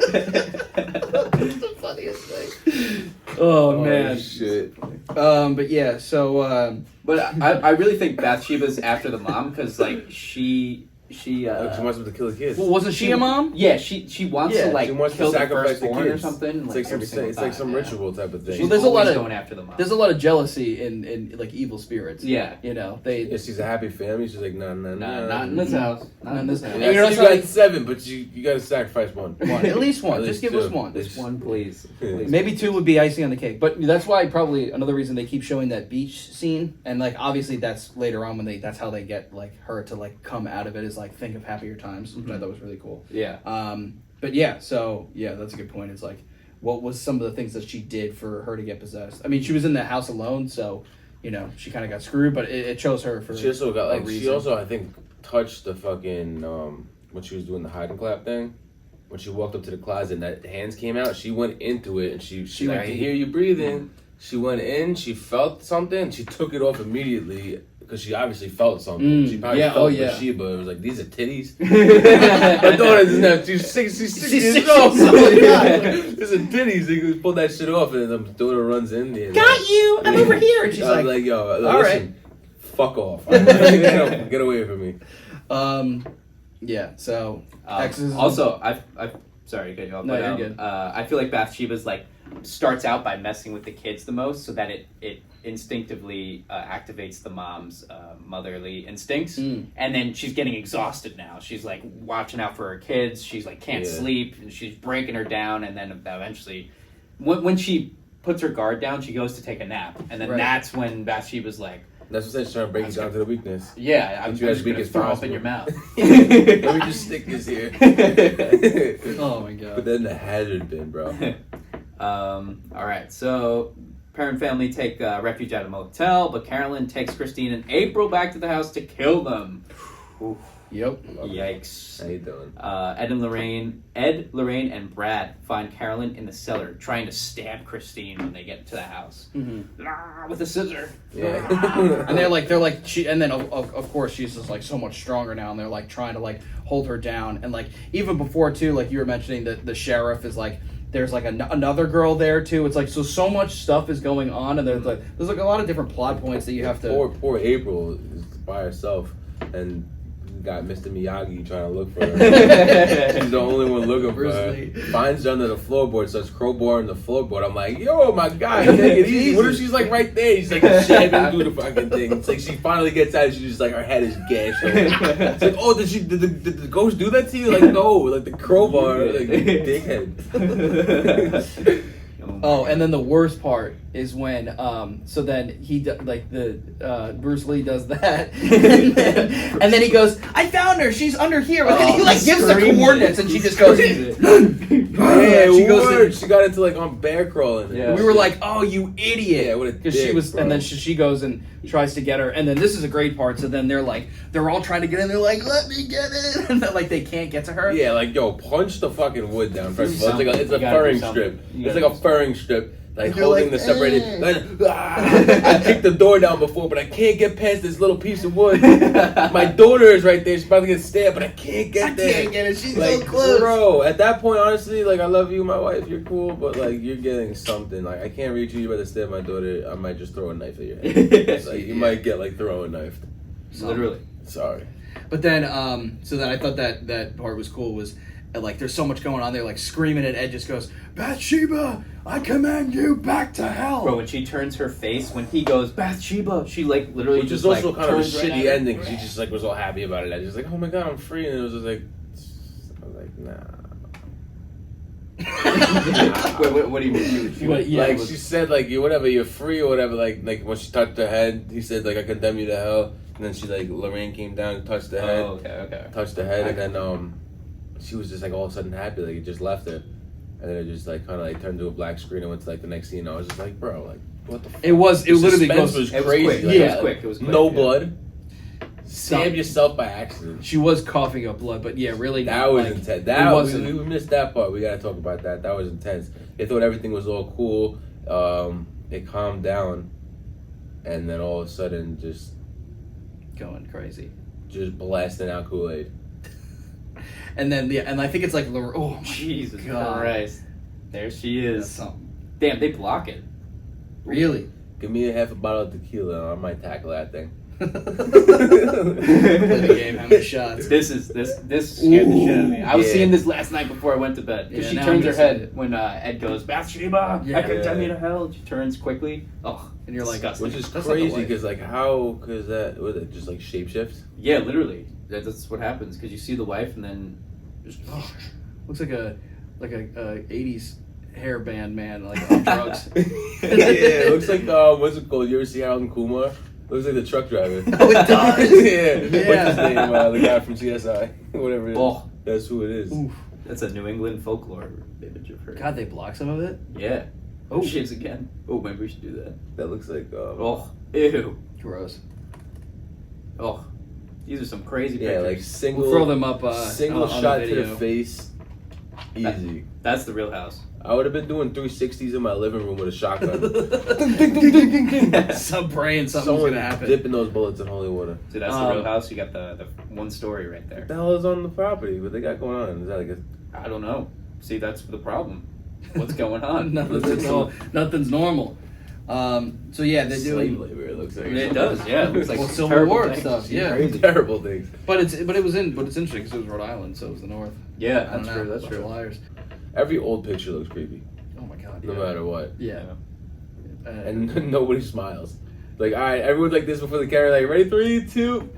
the funniest thing. Oh man. Shit. But yeah. So But I really think Bathsheba's after the mom because like she She wants him to kill the kids. well, wasn't she a mom? yeah she wants Yeah, to like she wants kill to the sacrifice the firstborn or kids. something. It's like every single time, some yeah. ritual type of thing. She's Well, there's a lot always of- going after the mom. There's a lot of jealousy in like evil spirits. Yeah. You know they. Yeah, she's a happy family. She's like, nah. Not in this house. Not in this house. And you're You not got like- 7, but you got to sacrifice one. One, at least one. At Just least give us two. one. This one, please. Please. Maybe 2 would be icing on the cake, but that's why probably another reason they keep showing that beach scene, and like obviously that's later on when that's how they get like her to like come out of it is like think of happier times, which I thought was really cool. Yeah. But yeah, so yeah, that's a good point. It's like what was some of the things that she did for her to get possessed? I mean, she was in the house alone, so you know she kind of got screwed, but it chose her for. She also got a like she reason. also I think touched the fucking when she was doing the hide and clap thing. When she walked up to the closet and that hands came out, she went into it and she went like, I deep. hear you breathing. She went in, she felt something, she took it off immediately because she obviously felt something. She probably yeah, felt oh, yeah. Bathsheba. It was like, these are titties. My daughter doesn't have, she's 6 She's years 6 old. years old, yeah. These are titties. They pull that shit off and the daughter runs in there. Got you! I'm over here, and she's I was like, like, yo, all listen, fuck off. Get away from me. yeah. So exorcism. Also, I sorry to cut you off. No, but, you're good. I feel like Bathsheba's like starts out by messing with the kids the most, so that it instinctively activates the mom's motherly instincts, and then she's getting exhausted now. She's like watching out for her kids. She's like can't sleep, and she's breaking her down, and then eventually, when she puts her guard down, she goes to take a nap, and then Right. that's when Bathsheba's like, That's what I'm saying. She's trying to break you down to the weakness. "Yeah, I'm Get you as just weak gonna as throw up possible. in your mouth." Let me just stick this here. Oh my god. But then the hazard bin, bro. All right, so parent family take refuge at a motel, but Carolyn takes Christine and April back to the house to kill them. Oof, Yep. yikes. How you doing? Ed, Lorraine, and Brad find Carolyn in the cellar trying to stab Christine when they get to the house. With a scissor. Yeah. And they're like she, and then of course she's just like so much stronger now, and they're like trying to like hold her down, and like even before too, like you were mentioning that the sheriff is like there's like another girl there too. It's like so much stuff is going on, and there's like a lot of different plot points that you have to. Poor April is by herself, and got Mr. Miyagi trying to look for her. She's the only one looking for her. Bruce Lee. Finds her under the floorboard, starts crowbarring the floorboard. I'm like, yo, my God, take it easy. What if she's like right there? She's like shagging through the fucking thing. It's like she finally gets out, and she's just like, her head is gashed. It's like, oh, did the ghost do that to you? Like, no, like the crowbar, like dickhead. Oh, and then the worst part is when, so then Bruce Lee does that, and then he goes, "I found her. She's under here." And then he like gives the coordinates, and she just goes. Yeah, she goes. word. She got into like on bear crawling. Yeah. We were like, "Oh, you idiot!" Yeah, what a Because she dick, was, bro. and then she goes and tries to get her, and then this is a great part. So then they're all trying to get in. They're like, "Let me get in," and then, like they can't get to her. Yeah, like yo, punch the fucking wood down. First of all, something. it's a You gotta do furring something. strip. You It's gotta like a furring strip. Like You're holding like, the separated. I kicked the door down before, but I can't get past this little piece of wood. My daughter is right there. She's about to get stabbed, but I can't get there. Can't get it. She's Like, so close. bro, at that point, honestly, like I love you, my wife, you're cool, but like you're getting something. Like I can't reach you. You better stab my daughter. I might just throw a knife at your head. Like you might get like throwing knifed. Literally. Sorry. But then, so then I thought that part was cool. Was like there's so much going on there, like screaming, and Ed just goes, "Bathsheba, I command you back to hell." Bro, when she turns her face, when he goes, Bathsheba, she like literally Which just is also like, kind of a turns right shitty at her. ending because she just like was all happy about it. I was like, oh my God, I'm free, and it was just like, I was like, nah. Wait, what do you mean? Like she said, like you whatever, you're free or whatever. Like when she touched her head, he said like I condemn you to hell. And then she like Lorraine came down and touched the head, Oh, okay. touched the head, and then she was just like all of a sudden happy, like it just left her, and then it just like kind of like turned to a black screen and went to like the next scene. I was just like, bro, like what the? Fuck? It was. It The literally suspense goes. was It was crazy. quick. Like, Yeah, it was quick. It was quick. No yeah. blood. stab yourself by accident. She was coughing up blood, but yeah, really. That not, was like, intense. it That wasn't. we missed that part. We gotta talk about that. That was intense. They thought everything was all cool. It calmed down, and then all of a sudden, just going crazy. just blasting out Kool-Aid. And then and I think it's like oh my Jesus God. Christ. There she That's is. something. Damn, they block it. Really? Give me a half a bottle of tequila, and I might tackle that thing. Play the game. How many shots? This scared the shit out of me. I was Yeah. seeing this last night before I went to bed. Because Yeah, she now turns I'm her head missing it. when Ed goes, Bathsheba, Yeah. I can tell me to hell. She turns quickly. Oh, And you're like, disgusting. Which is That's like a crazy life. because how? Because that was it just like shapeshift. Yeah, literally. That's what happens. Because you see the wife and then just looks like a 80s hair band man, like on drugs. Yeah, it looks like what's it called? You ever see Harold and Kumar? Looks like the truck driver. Oh, it does. Yeah. Yeah. What's his name? The guy from CSI, whatever it is. Oh. That's who it is. Oof. that's a New England folklore image of her. God, they block some of it. Yeah. Oh. Shaves again. Oh, maybe we should do that. That looks like. Oh, ew. Gross. Oh, these are some crazy Yeah, pictures. like single. We'll throw them up. single on shot the to the video. face. Easy. That's the Real House. I would have been doing 360s in my living room with a shotgun. Some brain, something's Someone gonna happen. dipping those bullets in holy water. See, that's the Real House. You got the one story right there. What the hell is on the property? What they got going on? Is that like a I don't know. See, that's the problem. What's going on? Nothing's normal. So yeah, they're slave doing. labor? It looks like It does, yeah. It looks like Well, Civil terrible War things. stuff. Yeah, Crazy, terrible things. but it's interesting because it was Rhode Island, so it was the North. Yeah, I don't that's know, true. That's bunch of true. liars. Every old picture looks creepy, Oh my God. no yeah. matter what, Yeah. and nobody smiles. Like, all right, everyone's like this before the camera. Like, ready, 3, 2.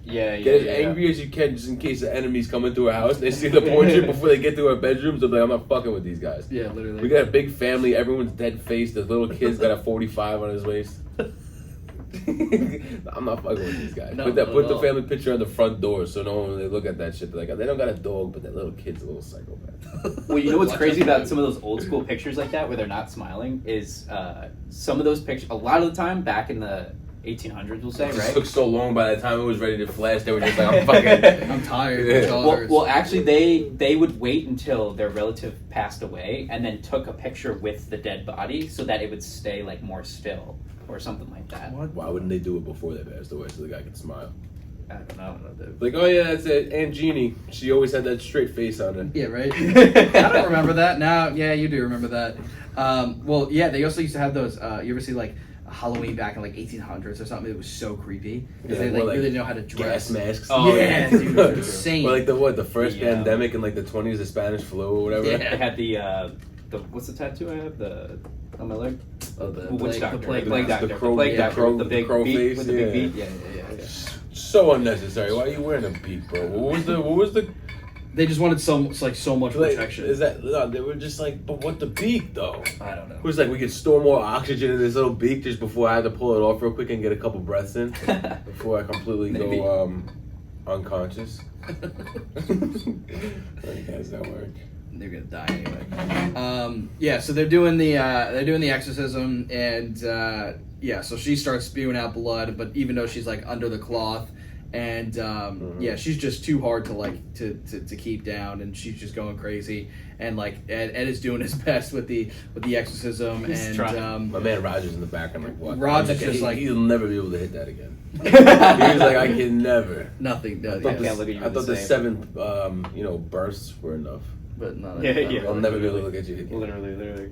Yeah, yeah. Get as yeah. angry as you can, just in case the enemy's coming to our house. They see the portrait before they get to our bedrooms. They're like, I'm not fucking with these guys. Yeah, literally. We got a big family. Everyone's dead faced. The little kid's got a 45 on his waist. I'm not fucking with these guys. No, put not the at all. family picture on the front door so no one, when they look at that shit, they're like, they don't got a dog, but that little kid's a little psychopath. Well, you know what's Watch crazy out. about some of those old school pictures like that where they're not smiling is some of those pictures, a lot of the time back in the 1800s, we'll say, It just right? took so long. By the time it was ready to flash, they were just like, I'm fucking. I'm tired. Yeah. My daughters. Well, actually, they would wait until their relative passed away and then took a picture with the dead body so that it would stay like more still or something like that. What? Why wouldn't they do it before they passed away so the guy could smile? I don't know. Like, oh yeah, that's it. Aunt Jeannie. She always had that straight face on her. Yeah, right. I don't remember that. Now, yeah, you do remember that. Well, yeah, they also used to have those. You ever see like Halloween back in like 1800s or something? It was so creepy because Yeah, they or, really didn't know how to dress. Gas masks. Oh, yeah, dude, it was insane. Or like the first Yeah. pandemic in like the 20s, the Spanish flu or whatever. Yeah. They had the what's the tattoo I have? On my leg? Oh, the Witch plague- doctor. the plague The plague mask. doctor. The crow- The plague yeah, doctor crow- with the big crow beat. face, With the big yeah. beat. Yeah. So unnecessary. Why are you wearing a beak, bro? What was the They just wanted so much like, protection. is that no, they were just like, but what the beak though? I don't know. It was like we could store more oxygen in this little beak just before I had to pull it off real quick and get a couple breaths in before I completely Maybe. go unconscious. Like, how does that work? They're gonna die anyway. Yeah, so they're doing the exorcism, and yeah, so she starts spewing out blood, but even though she's like under the cloth, and yeah, she's just too hard to like to keep down, and she's just going crazy, and like Ed is doing his best with the exorcism, He's and trying. My man Roger's in the background, like what? Roger's Okay, just like- he'll never be able to hit that again. He was like, I can never. nothing does. I Yeah, can't look at you I the thought the same. 7 bursts were enough. but not. Yeah, not yeah. really. I'll never be able to look at you again. Literally.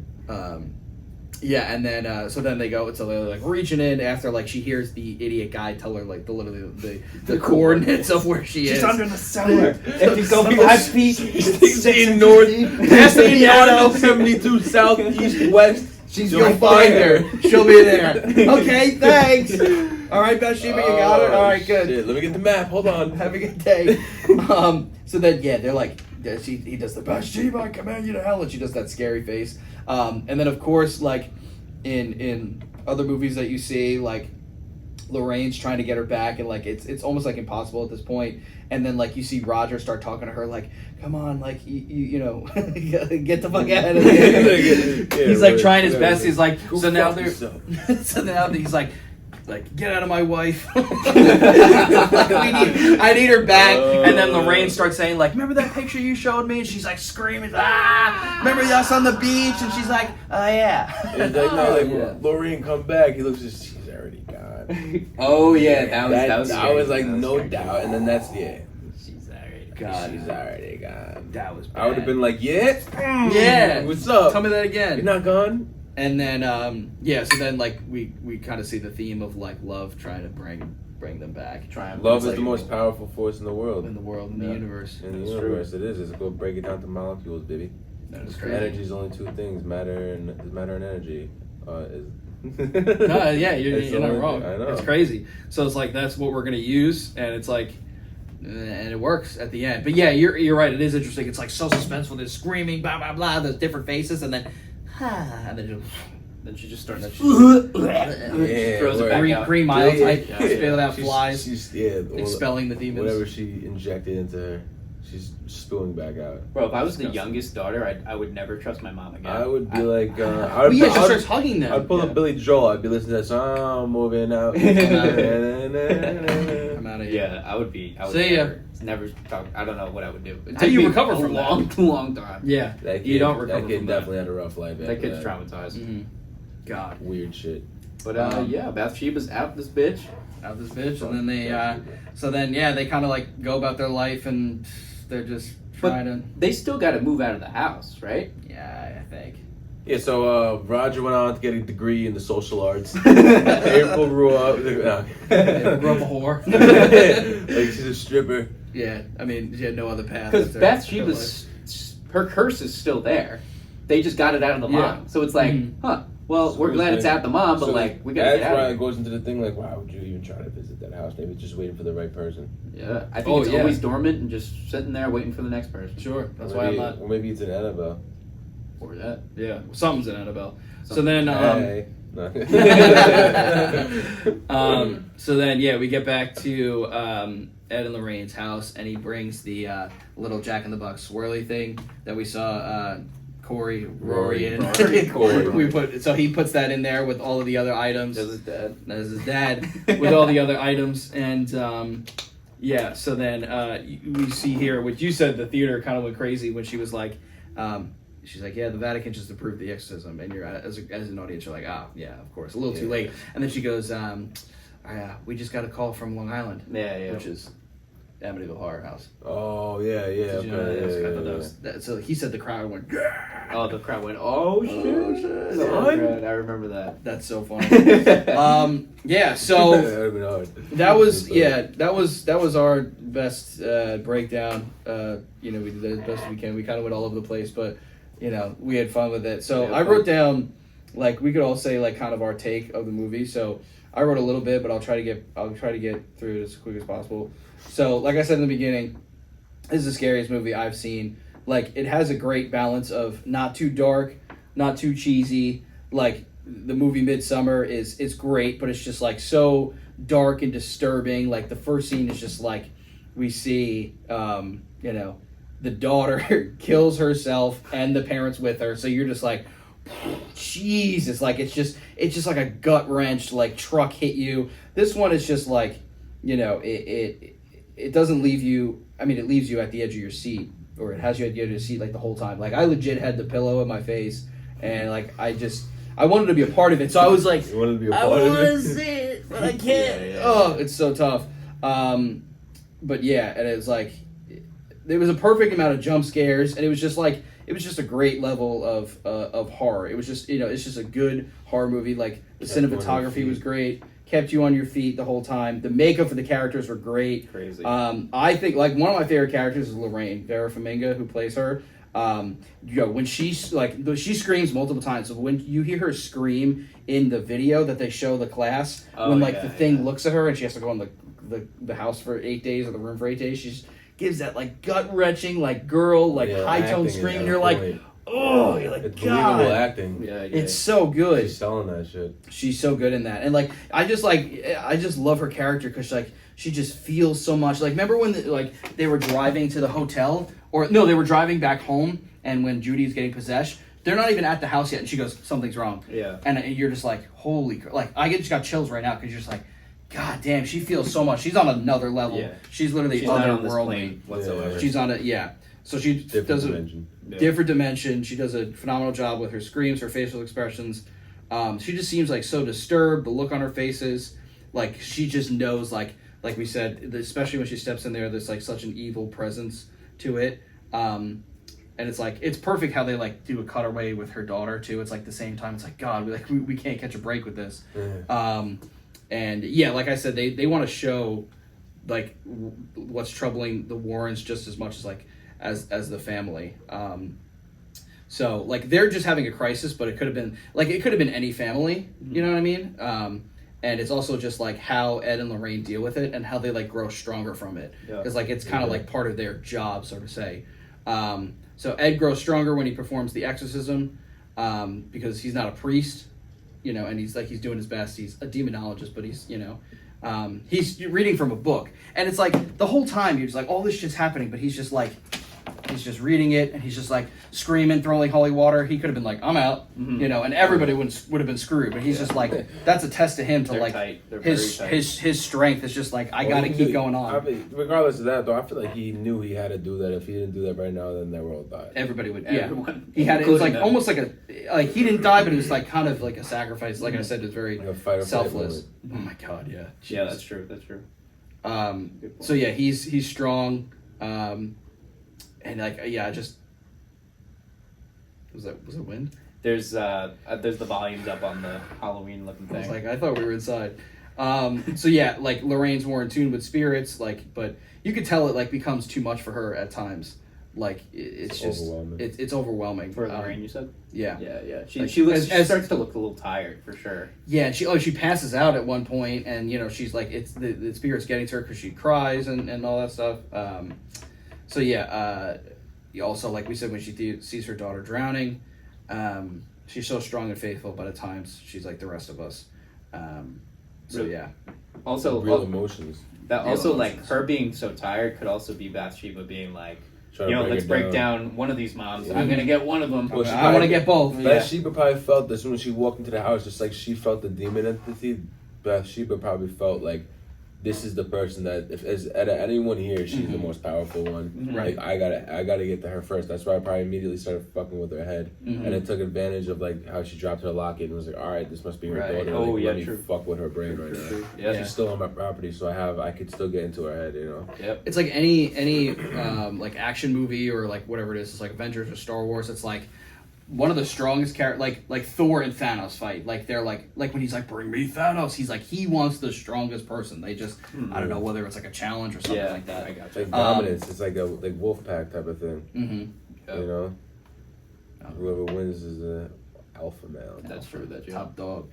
Yeah, and then so then they go. So they're like reaching in after like she hears the idiot guy tell her like the coordinates of where she is. She's under the cellar. If you go 5 feet, Sixteen north, past the auto, 72 south, east, west. You'll find her. She'll be there. Okay, thanks. All right, Bathsheba, you got her. All right, good. Shit, let me get the map. Hold on. Have a good day. So then, yeah, they're like, he does the Bathsheba, I command you to hell, and she does that scary face. And then, of course, like in other movies that you see, like Lorraine's trying to get her back, and like it's almost like impossible at this point. And then like you see Roger start talking to her, like, come on, like you know, get the fuck out of here. Yeah, He's like right. trying his Yeah, best. right. He's like, Go so now fuck they're, yourself. so now he's like, like, get out of my wife. I need her back. And then Lorraine starts saying, like, remember that picture you showed me? And she's like screaming, ah! Remember us on the beach? And she's like, oh yeah. It's like, no, like, Lorraine, come back. He looks just, she's already gone. Oh yeah, that was I was like, that was no scary. doubt. And then that's, She's already God. she's already gone. That was bad. I would have been like, yeah? Yeah. What's up? Tell me that again. You're not gone? And then, so then, like, we kind of see the theme of, like, love trying to bring them back. Love is like, the most powerful force in the world. in the world, in the universe. In the That's universe, it is. It's go break it down to molecules, baby. That is crazy. Energy is only two things: matter and energy. No, yeah, you're not only wrong. thing. I know. It's crazy. So it's like that's what we're gonna use, and it's like, and it works at the end. But yeah, you're right. It is interesting. It's like so suspenseful. There's screaming, blah blah blah. There's different faces, and then, and Then she just starts. Yeah, throws it back out. green mile type, Yeah. spit out flies, She's expelling the demons. whatever she injected into her, she's spewing back out. Bro, if I was the Disgusting. youngest daughter, I would never trust my mom again. I would be like, Oh yeah, she starts hugging them. I'd pull up Billy Joel. I'd be listening to that song, I'm moving out. I'm out of here. Yeah, I would See ya. never talk. I don't know what I would do. It'd How take do you me recover a from that? long time. Yeah, That you kid- don't recover That kid from definitely had a rough life. That after kid's traumatized. Mm-hmm. God, Weird shit. But Um, yeah, Bathsheba's out this bitch. out this bitch, and then they kind of like go about their life, and they're just trying to. They still got to move out of the house, right? Yeah, I think. Yeah, so Roger went on to get a degree in the social arts. April grew up. Grew up a whore. Like she's a stripper. Yeah, I mean, she had no other path. Because after Bathsheba's her curse is still there. They just got it out of the mom, so it's like, Mhm. well, we're glad it's out the mom, but So like we gotta that's get out. why Of it here. goes into the thing like, why would you even try to visit that house? Maybe it's just waiting for the right person. Yeah, I think it's yeah. always dormant and just sitting there waiting for the next person. Sure, that's Or why I'm maybe- not. Or maybe it's an Annabelle. Or that. Yeah, something's in Annabelle. So then, Hey. No. so then, yeah, we get back to Ed and Lorraine's house, and he brings the little Jack in the Box swirly thing that we saw Corey, Rory, and Corey. So he puts that in there with all of the other items. That's his dad. As his dad with all the other items, and yeah. So then we see here what you said. The theater kind of went crazy when she was like. She's like, yeah, the Vatican just approved the exorcism, and you're as an audience, you're like, yeah, of course, a little too late. And then she goes, we just got a call from Long Island, Yeah. which is Amityville Horror House. Oh yeah. Did you know that? Okay, I thought that was, so he said the crowd went, yeah. Oh, the crowd went, oh shit. shit. Oh, Son. God, I remember that. That's so funny. Yeah, so That'd been hard. that was our best breakdown. We did it as best we can. We kind of went all over the place, but we had fun with it. So Yeah, I fun. wrote down, like, we could all say like kind of our take of the movie. So I wrote a little bit, but I'll try to get through it as quick as possible. So like I said in the beginning, this is the scariest movie I've seen. Like, it has a great balance of not too dark, not too cheesy. Like, the movie Midsummer is great, but it's just like so dark and disturbing. Like, the first scene is just like we see the daughter kills herself and the parents with her, so you're just like, Jesus, like it's just like a gut wrench, like truck hit you. This one is just like, it doesn't leave you. I mean, it leaves you at the edge of your seat, or it has you at the edge of your seat like the whole time. Like, I legit had the pillow in my face, and like I wanted to be a part of it, so I was like, You wanted to be a I part of want to it. see it, but I can't. Yeah. Oh, it's so tough. But yeah, and it was like, there was a perfect amount of jump scares, and it was just a great level of horror. It was just, it's just a good horror movie. Like, the Kept you on your cinematography feet. was great, kept you on your feet the whole time. The makeup for the characters were great. Crazy. I think, like, one of my favorite characters is Lorraine, Vera Farmiga, who plays her. When she screams multiple times. So when you hear her scream in the video that they show the class, when the thing looks at her and she has to go in the house for 8 days, or the room for 8 days, she gives that like gut wrenching, like girl, like high tone acting scream. is And you're on like, point. oh, you're like, It's God, believable acting. yeah. it's so good. She's selling that shit. She's so good in that, and like I just love her character because she just feels so much. Like, remember when they were driving to the hotel, or no, they were driving back home, and when Judy's getting possessed, they're not even at the house yet, and she goes, something's wrong. Yeah. And you're just like, holy, like I just got chills right now because you're just like, God damn, she feels so much. She's on another level. Yeah. She's literally She's not on this otherworldly. plane whatsoever. She's on it, yeah. So she does a different dimension. She does a phenomenal job with her screams, her facial expressions. She just seems like so disturbed. The look on her faces, like she just knows, like we said, especially when she steps in there, there's like such an evil presence to it. And it's like it's perfect how they like do a cutaway with her daughter too. It's like the same time. It's like God, we can't catch a break with this. And yeah, like I said, they want to show like what's troubling the Warrens just as much as like as the family. So like they're just having a crisis, but it could have been any family. You know what I mean? And it's also just like how Ed and Lorraine deal with it and how they like grow stronger from it, because like it's kind of like part of their job, so to say. So Ed grows stronger when he performs the exorcism, because he's not a priest, you know, and he's doing his best. He's a demonologist, but he's, you know, he's reading from a book, and it's like the whole time you're just like, all this shit's happening, but he's just reading it, and he's just like screaming, throwing holy water. He could have been like, I'm out, you know, and everybody would have been screwed. But he's just like, that's a test to him to like his strength is just like, I got to keep going on. I mean, regardless of that, though, I feel like he knew he had to do that. If he didn't do that right now, then they were all died. Everybody would, Everyone. He had it was like almost like he didn't die, but it was like kind of like a sacrifice. Like I said, it was very Like selfless. Oh my God, yeah. Yeah, that's true. That's true. So yeah, he's strong. And like just was it wind? There's the volumes up on the Halloween looking thing. I was like, I thought we were inside. So yeah, like Lorraine's more in tune with spirits, like, but you could tell it like becomes too much for her at times. Like it's just overwhelming. It's overwhelming For Lorraine, you said? Yeah. Yeah. She Like, she starts to look a little tired for sure. Yeah, and she passes out at one point, and you know she's like it's the spirit's getting to her because she cries and all that stuff. So yeah, also like we said, when she sees her daughter drowning, she's so strong and faithful, but at times she's like the rest of us. So yeah. Also, real emotions. That also like her being so tired could also be Bathsheba being like, Trying to let's break down one of these moms. Yeah. I'm gonna get one of them. Well, I want to get both. Bathsheba probably felt as soon as she walked into the house, just like she felt the demon entity. Bathsheba probably felt like, this is the person that, if as out of anyone here, she's the most powerful one. Right. Like I gotta get to her first. That's why I probably immediately started fucking with her head, and it took advantage of like how she dropped her locket and was like, all right, this must be her daughter. Oh, like, yeah, let me true. fuck with her brain right now. Yeah. She's still on my property, so I could still get into her head, you know. Yep. It's like any like action movie or like whatever it is. It's like Avengers or Star Wars. It's like one of the strongest characters, like Thor and Thanos fight. Like they're like when he's like, bring me Thanos. He's like, he wants the strongest person. They just I don't know whether it's like a challenge or something like that. I got It's you. like dominance. It's like a wolf pack type of thing. Mm-hmm. You know, whoever wins is the alpha male. That's true. That's true. Top dog.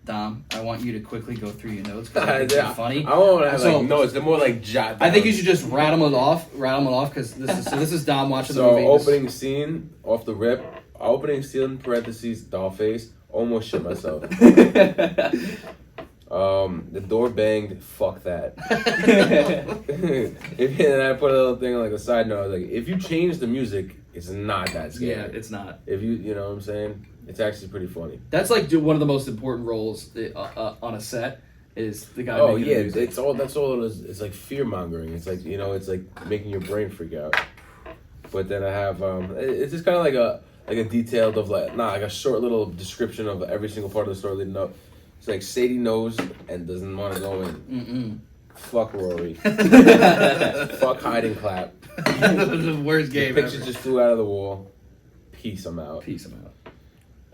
Dom, I want you to quickly go through your notes because I think they're funny. I don't want to have So- like notes. They're more like jot. I think you should just rattle it off because this is Dom watching the So movie. opening scene off the rip. Opening scene parentheses doll face. Almost shit myself. The door banged. Fuck that. And I put a little thing like a side note. I was like, if you change the music, it's not that scary. Yeah, it's not. If you know what I'm saying, it's actually pretty funny. That's like one of the most important roles on a set is the guy. Oh making yeah, the music. it's all. That's all it is. It's like fear mongering. It's like it's like making your brain freak out. But then I have it's just kind of like a detailed of like a short little description of every single part of the story leading up. It's like Sadie knows and doesn't want to go in. Fuck Rory. Fuck hide and clap. The worst game The picture ever. just flew out of the wall. Peace, I'm out. Peace him out.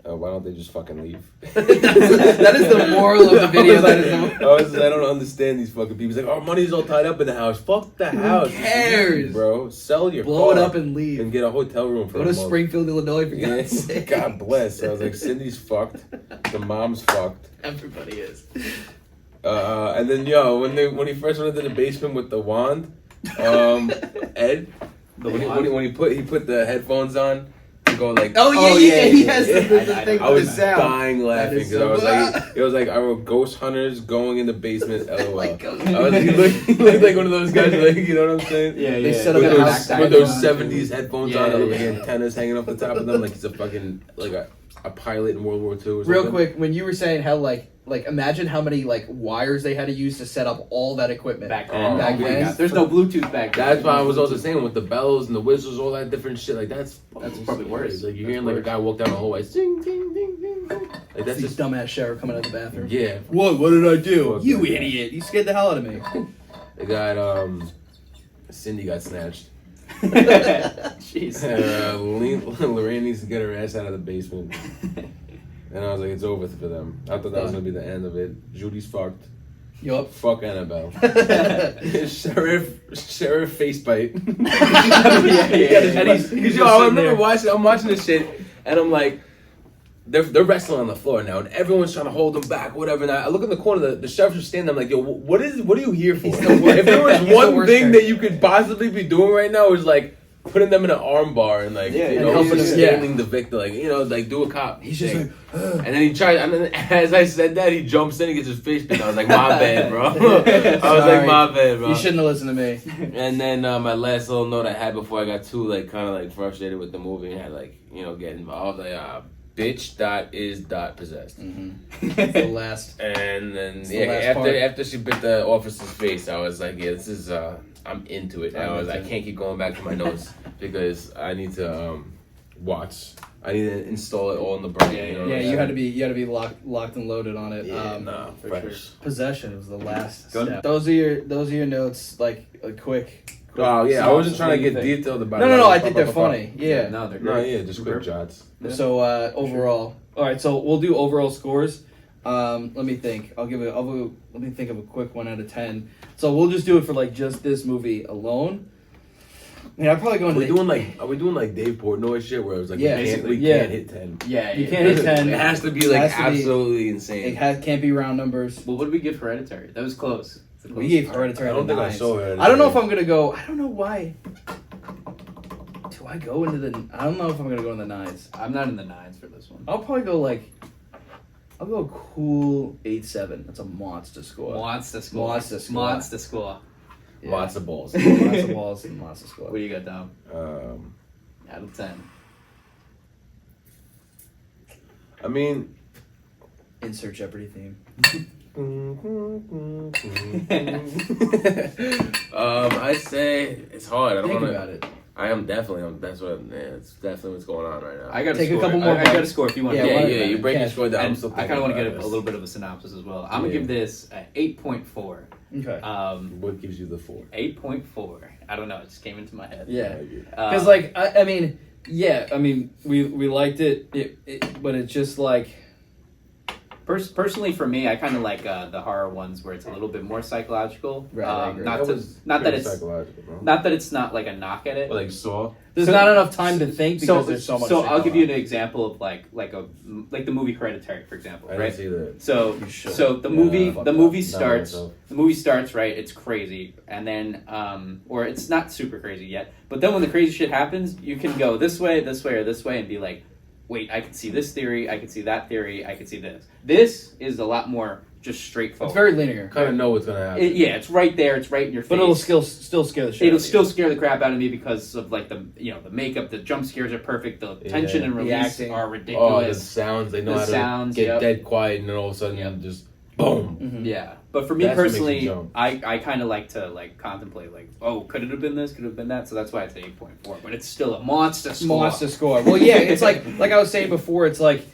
Why don't they just fucking leave? That is the moral of the video. That is the I don't understand these fucking people. It's like, our money's all tied up in the house. Fuck the house. cares? Leave, bro. Sell your blow it car up and leave. and get a hotel room for Go a to month. Springfield, Illinois for Yeah, God's sake. God bless. I was like, Cindy's fucked. The mom's fucked. Everybody is. And then when he first went into the basement with the wand, Ed, when he put the headphones on, he go like. Oh yeah, he has yeah. the I thing I with was the sound. dying laughing is because I was so- like, it was like I wrote ghost hunters going in the basement. LOL. Like ghost I was like, he looked like one of those guys, like, you know what I'm saying? Yeah, They yeah. set up With a those, house with those back 70s headphones Yeah, on, that look yeah, like yeah. antennas hanging off the top of them, like he's a fucking like a pilot in World War II. Or something. Real quick, when you were saying how like imagine how many like wires they had to use to set up all that equipment Back Oh, then, back oh my then? God. There's no Bluetooth back then. That's why I was also saying with the bells and the whistles, all that different shit. Like that's probably worse. Like you're That's hearing like a worse. guy walk down the hallway, ding ding ding ding. Like that's That's just this dumbass shower coming out of the bathroom. yeah. What did I do? Fuck You that guy. idiot! You scared the hell out of me. They got Cindy got snatched. Jeez. Lorraine needs to get her ass out of the basement. And I was like, it's over for them. I thought that was gonna be the end of it. Judy's fucked. Yup. Fuck Annabelle. Sheriff face bite. yeah. And he's yo, I remember watching. I'm watching this shit, and I'm like, they're wrestling on the floor now, and everyone's trying to hold them back, whatever. And I look in the corner, the sheriff's just standing. I'm like, yo, what are you here for? He's the worst- If there was he's the one worst thing character. that you could possibly be doing right now, is like putting them in an arm bar and like Yeah, you and know, helping just them- yeah. standing the victim, like you know, like do a cop. He's just thing. like, And then he tries, and then as I said that, he jumps in and gets his face bit. I was like, my bad, bro. I was Sorry. like, my bad, bro. you shouldn't have listened to me. And then my last little note I had before I got too like kind of like frustrated with the movie and had like you know get involved, like bitch dot is dot possessed. The last. And then It's the yeah, last part. after she bit the officer's face, I was like, yeah, this is I'm into it. I can't keep going back to my notes because I need to watch. I need to install it all in the brain. Yeah, you know Yeah, what I'm you had saying? to be locked and loaded on it. Yeah, nah, for fresh. Possession was the last Good. step. Those are your notes, like a quick. Oh yeah, I wasn't trying to What do you get think? detailed about No, it. no, no. I Pop, think pop, they're pop, pop. funny. Yeah. No, they're No, great. yeah, just quick Perfect. shots. So overall, all right. So we'll do overall scores. Let me think. Let me think of a quick 1 out of 10. So we'll just do it for like just this movie alone. I mean, I'd probably go into Are we doing like Dave Portnoy shit where it was like Yeah, we yeah. can't hit 10. Yeah, You yeah. can't hit 10. It has to be like Has to be- absolutely It insane. can't be round numbers. Well, what did we give Hereditary? That was close. It's a close We gave score. Hereditary. I don't the think I nines. saw Hereditary. I don't know if I'm gonna go. I don't know why. Do I go into the? I don't know if I'm gonna go in the nines. I'm not in the nines for this one. I'll probably go like. I'll go cool 8-7. That's a monster score. Monster score. Monster score. Monster score. Yeah. Lots of balls. Lots of balls and monster score. What do you got, Dom? Out of 10. I mean, Insert Jeopardy theme. I say it's hard. I don't Think want about to. it. I am definitely. That's what. Yeah, it's definitely what's going on right now. I got Take a score. couple more I got a bites. score if you want. Yeah, to. why- yeah. You break your Cash. score down. I'm And still I kind of want to get about a little bit of a synopsis as well. I'm gonna Yeah. give this an 8.4. Okay. What gives you the 4? 8.4. I don't know. It just came into my head. Yeah. Um, Because like I mean, yeah. I mean, we liked it. But it's just like. Personally, for me, I kind of like the horror ones where it's a little bit more psychological. Right, I agree. Not that it's psychological, bro. not that it's not like a knock at it. Like Saw. There's So- not enough time to think because there's so much. So shit I'll give you an going example of like the movie Hereditary, for example, I didn't right? see that. So You should. so the Yeah, movie fuck the that. movie Not starts myself. the movie starts right. It's crazy, and then or it's not super crazy yet. But then when the crazy shit happens, you can go this way, or this way, and be like, wait, I can see this theory, I can see that theory, I can see this. This is a lot more just on. straightforward. It's very linear. Kind of know what's gonna happen. Yeah, it's right there. It's right in your face. But it'll still scare the shit. It'll out of you. still scare the crap out of me because of like the makeup, the jump scares are perfect, the tension and The release acting. are Oh, the ridiculous. sounds. They know The how to sounds, get yep. dead quiet, and then all of a sudden Yep. just boom. Mhm. Yeah, but for me That's what makes personally, me jump. I kind of like to like contemplate like, oh, could it have been this? Could it have been that? So that's why it's 8.4. But it's still a monster score. Monster score. Well, yeah, it's like I was saying before. It's like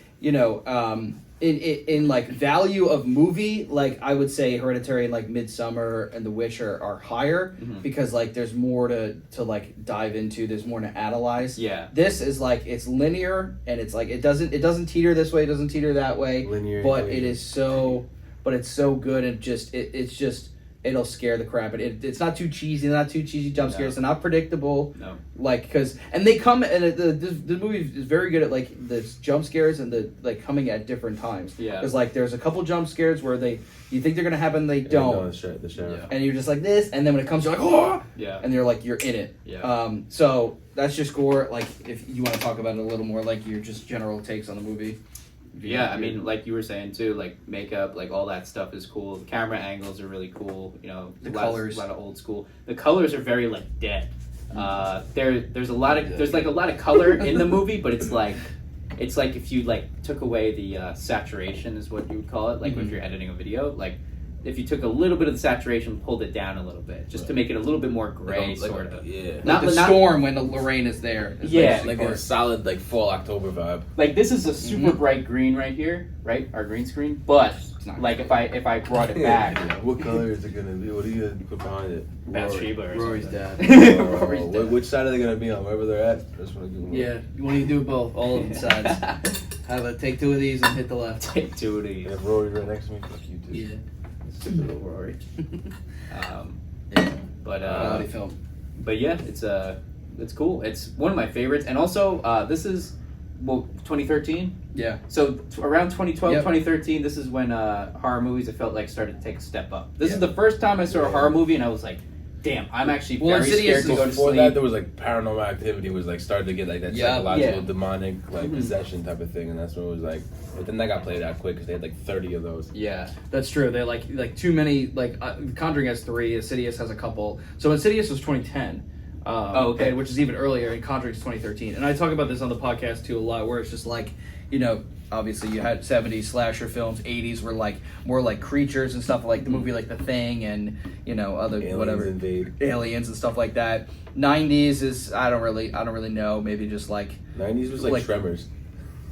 in like value of movie, like I would say Hereditary and like Midsummer and The Witch are higher Mhm. because like there's more to like dive into. There's more to analyze. Yeah. This is like it's linear and it's like it doesn't teeter this way, it doesn't teeter that way. Linear. But it is so, but it's so good and it's just it'll scare the crap. It's not too cheesy, not too cheesy jump scares. They're not predictable. No. Like, and they come, and the movie is very good at, like, the jump scares and the, like, coming at different times. Yeah. Because, like, there's a couple jump scares where you think they're going to happen, they don't. The sheriff. And you're just like this, and then when it comes, you're like, oh! Yeah. And you're like, you're in it. Yeah. So that's just gore. Like, if you want to talk about it a little more, like, your just general takes on the movie. Yeah, I mean, like you were saying too, like makeup, like all that stuff is cool. The camera angles are really cool. You know, The colors, a lot of old school. The colors are very like dead. There's a lot of like a lot of color in the movie, but it's like if you like took away the saturation is what you would call it, like if you're editing a video, like if you took a little bit of the saturation, pulled it down a little bit, just to make it a little bit more gray, sort of. Yeah. Like the storm when Lorraine is there. Like a solid like fall October vibe. Like this is a super bright green right here, right? Our green screen. But like if I brought it back, What color is it gonna be? What are you gonna put behind it? Bathsheba or Rory's something. dad. Rory's dad. Which side are they gonna be on? Wherever they're at. I just want to give them. Yeah, you want to do both, all of the sides. Have a take 2 of these and hit the left. Take 2 of these. And if Rory's right next to me, fuck you too. Yeah. Super little Rory. Quality film. But yeah, it's cool. It's one of my favorites, and also this is 2013. Yeah. So around 2012, Yep. 2013, this is when horror movies I felt like started to take a step up. This Yeah. is the first time I saw a horror movie, and I was like, damn, I'm actually Well, very Insidious scared to go to Before sleep. that, there was like Paranormal Activity was like started to get like that Yeah. psychological, Yeah. demonic like possession type of thing, and that's when it was like. But then that got played out quick because they had like 30 of those. Yeah. That's true. They're like too many. Like Conjuring has 3. Insidious has a couple. So Insidious was 2010. Okay. Which is even earlier, and Conjuring's 2013. And I talk about this on the podcast too a lot, where it's just like, you know, obviously you had 70s slasher films, 80s were like more like creatures and stuff, like the movie like The Thing, and you know other Aliens whatever invade. aliens and stuff like that. 90s is I don't really know, maybe just like 90s was like Tremors.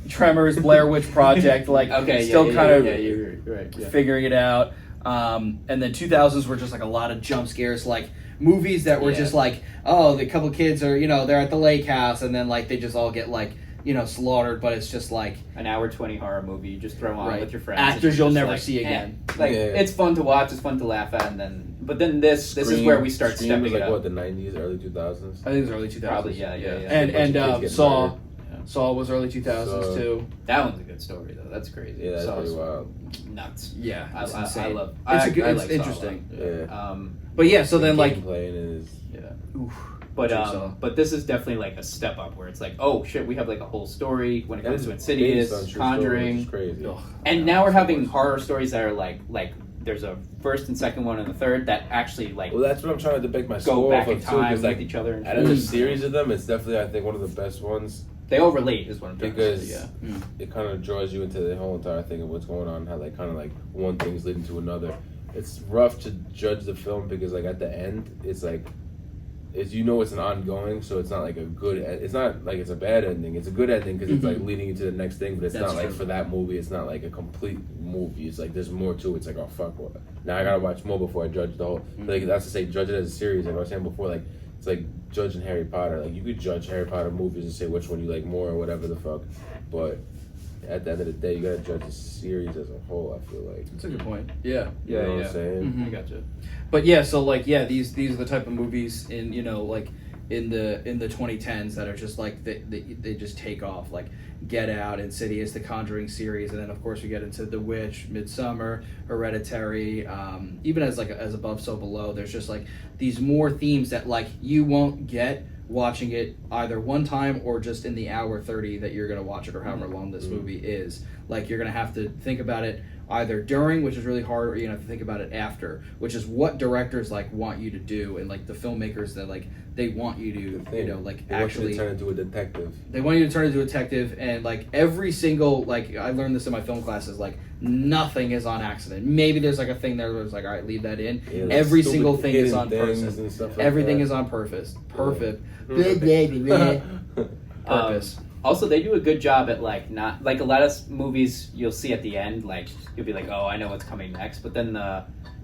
Tremors, Blair Witch Project, like Okay. still kind of you're right. Yeah. figuring it out. And then 2000s were just like a lot of jump scares, like movies that were just like, oh, the couple kids are, you know, they're at the lake house, and then like they just all get like, you know, slaughtered, but it's just like An hour 20 horror movie you just throw on with your friends. actors It's you'll just never like, see again. Like Yeah. it's fun to watch, it's fun to laugh at, and then this is where we start Scream stepping was like it up. what, the 90s, early 2000s? I think it was early 2000s. Probably, yeah. And Bunch of kids getting Saw, murdered. Saw was early 2000s Saw. too. That one's a good story though. That's crazy. Yeah, that's Saw pretty is wild. nuts. Yeah, it's I insane. love. It's a good. I It's like Saw a lot. interesting. Yeah. But yeah, so then like, Gameplay is Jigsaw. But this is definitely like a step up where it's like, oh shit, we have like a whole story when it comes to based Insidious, on true Conjuring, stories, which is crazy. Ugh. and now we're having horror stories that are like there's a first and second one and a third that actually like Well, that's what I'm trying to depict my go soul back off in of too, time because with like each other. And out of the shit. series of them, it's definitely I think one of the best ones They all relate, is what I'm trying to because say. Yeah. it kind of draws you into the whole entire thing of what's going on, how like kind of like one thing's leading to another. It's rough to judge the film because like at the end, it's like it's it's an ongoing, so it's not like a good. It's not like it's a bad ending. It's a good ending because it's like leading you to the next thing. But it's That's not like true. for that movie. It's not like a complete movie. It's like there's more to it. It's like oh fuck what. Now I gotta watch more before I judge the whole. Like that's to say, judge it as a series. Like I was saying before, like it's like judging Harry Potter. Like you could judge Harry Potter movies and say which one you like more or whatever the fuck. But at the end of the day, you gotta judge the series as a whole. I feel like. That's a good point. Yeah. You know what I'm saying? Mhm. I gotcha. But yeah, so like these are the type of movies in like in the 2010s that are just like they just take off, like Get Out, Insidious, the Conjuring series, and then of course we get into The Witch, Midsummer, Hereditary, even as Above So Below. There's just like these more themes that like you won't get watching it either one time or just in the hour 30 that you're gonna watch it, or however long this movie is. Like you're gonna have to think about it either during, which is really hard, or you have to think about it after, which is what directors like want you to do, and like the filmmakers that like they want you to like They want you actually to turn into a detective. they want you to turn into a detective, and like every single, like I learned this in my film classes, like nothing is on accident. Maybe there's like a thing there where it's like, all right, leave that in. Yeah, like Every stupid single thing is hidden on things purpose. and stuff like Everything that. is on purpose. Perfect. Perfect. Purpose. Also, they do a good job at like not like a lot of movies you'll see at the end, like you'll be like, oh, I know what's coming next, but then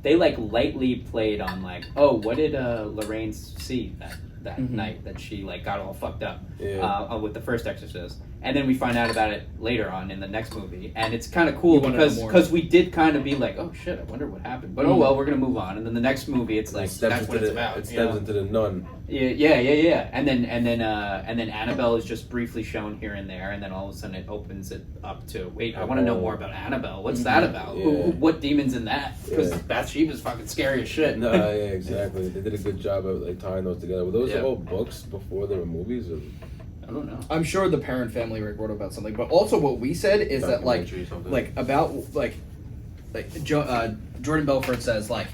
they like lightly played on like, oh, what did Lorraine see that night that she like got all fucked up Yeah. with the first Exorcist, And then we find out about it later on in the next movie, and it's kind of cool You wanna know more. because we did kind of be like, oh shit, I wonder what happened, but oh well, we're gonna move on. And then the next movie, it's like that's what it's about. It steps into the nun. Yeah. And then Annabelle is just briefly shown here and there, and then all of a sudden it opens it up to wait, I want to know more about Annabelle. What's that about? Yeah. What demon's in that? Because Yeah. Bathsheba's fucking scary as shit. No, yeah, exactly. They did a good job of like tying those together. Were those all books before they were movies? Or? I don't know. I'm sure the Parent Family wrote about something, but also what we said is that Jordan Belfort says like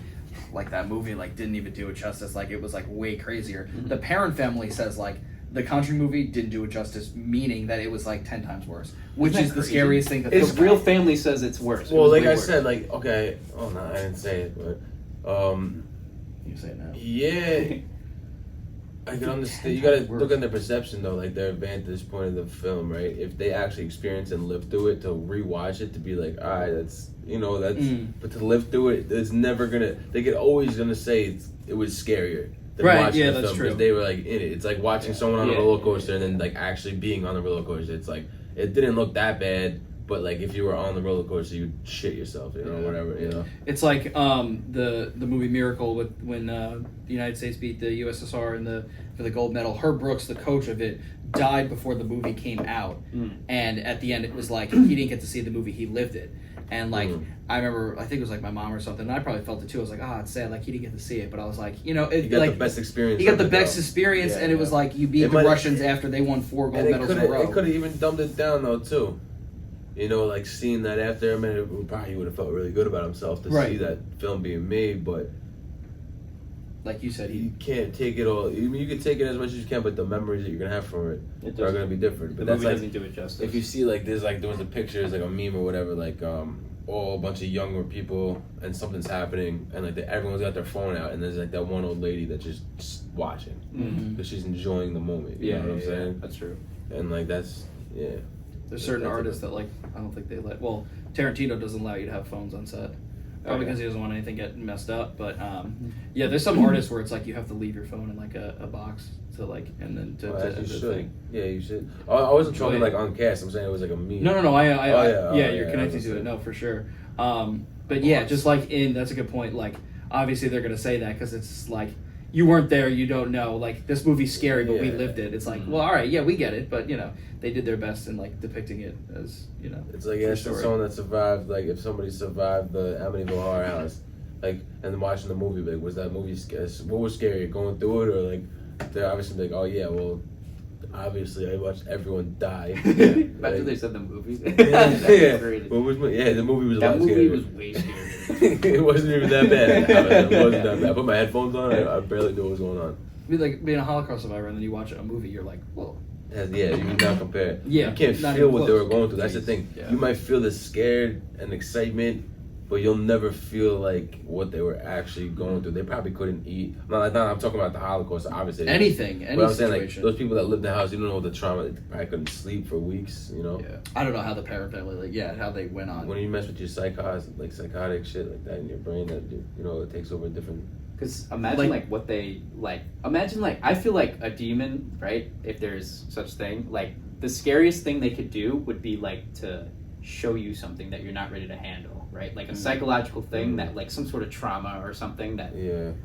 that movie like didn't even do it justice. Like it was like way crazier. Mm-hmm. The Parent Family says like the Conjuring movie didn't do it justice, meaning that it was like 10 times worse, which is the scariest thing. The real family says it's worse. Well, like I said, like okay. Oh no, I didn't say it, but you say it now. yeah. I can understand. You gotta look at their perception though, like their vantage point of the film, right? If they actually experience and live through it, to rewatch it, to be like, all right, that's but to live through it, it's never gonna. They could always gonna say it was scarier than watching the film because they were like in it. It's like watching someone on a roller coaster and then like actually being on the roller coaster. It's like it didn't look that bad, but like if you were on the roller coaster, you'd shit yourself, whatever, It's like the movie Miracle when the United States beat the USSR for the gold medal. Herb Brooks, the coach of it, died before the movie came out, and at the end it was like he didn't get to see the movie, he lived it. And like I remember, I think it was like my mom or something, and I probably felt it too. I was like, it's sad, like he didn't get to see it, but I was like, you got the best experience. You got the best experience, and it was like you beat the Russians after they won 4 gold medals in a row. It could have even dumbed it down though too. Like seeing that after, I mean, it probably would have felt really good about himself to see that film being made, but like you said, you can't take it all. I mean, you can take it as much as you can, but the memories that you're gonna have from it are gonna be different. But the movie doesn't do it justice. If you see like there was a picture, it's like a meme or whatever, like all a bunch of younger people and something's happening, and like everyone's got their phone out, and there's like that one old lady that's just watching because she's enjoying the moment. You know what I'm saying? That's true. And like there's certain artists that like I don't think they let. Well, Tarantino doesn't allow you to have phones on set. Probably because he doesn't want anything getting messed up. But there's some artists where it's like you have to leave your phone in like a box to like and then to thing. Yeah, you should. I wasn't talking like on cast. I'm saying it was like a meme. No. You're connected to it. No, for sure. But yeah, just like that's a good point. Like obviously they're gonna say that because it's like you weren't there, you don't know. Like this movie's scary, but we lived it. It's like, well, all right, we get it, but they did their best in like depicting it as It's like someone that survived. Like if somebody survived the Amityville Horror House, like and then watching the movie, like was that movie scary? What was scary? Going through it, or like they're obviously like, oh yeah, well, obviously I watched everyone die. Imagine they said the movie. The movie was a lot scarier. That movie was way scarier. It wasn't even that bad. It wasn't that bad. I put my headphones on. I barely knew what was going on. Like being a Holocaust survivor, and then you watch a movie, you're like, whoa. You cannot compare. Yeah, you can't feel what they were going through. That's the thing. Yeah. You might feel the scared and excitement, but you'll never feel like what they were actually going through. They probably couldn't eat. I'm talking about the Holocaust, obviously. Anything, any but I'm situation. saying, like, those people that lived in the house, you don't know the trauma. They probably couldn't sleep for weeks, Yeah. I don't know how the Parent Family, how they went on. When you mess with your psychotic shit like that in your brain, that it takes over a different. Because imagine what they Imagine I feel like a demon, right? If there's such thing, like the scariest thing they could do would be like to show you something that you're not ready to handle, right? Like a psychological thing that like some sort of trauma or something that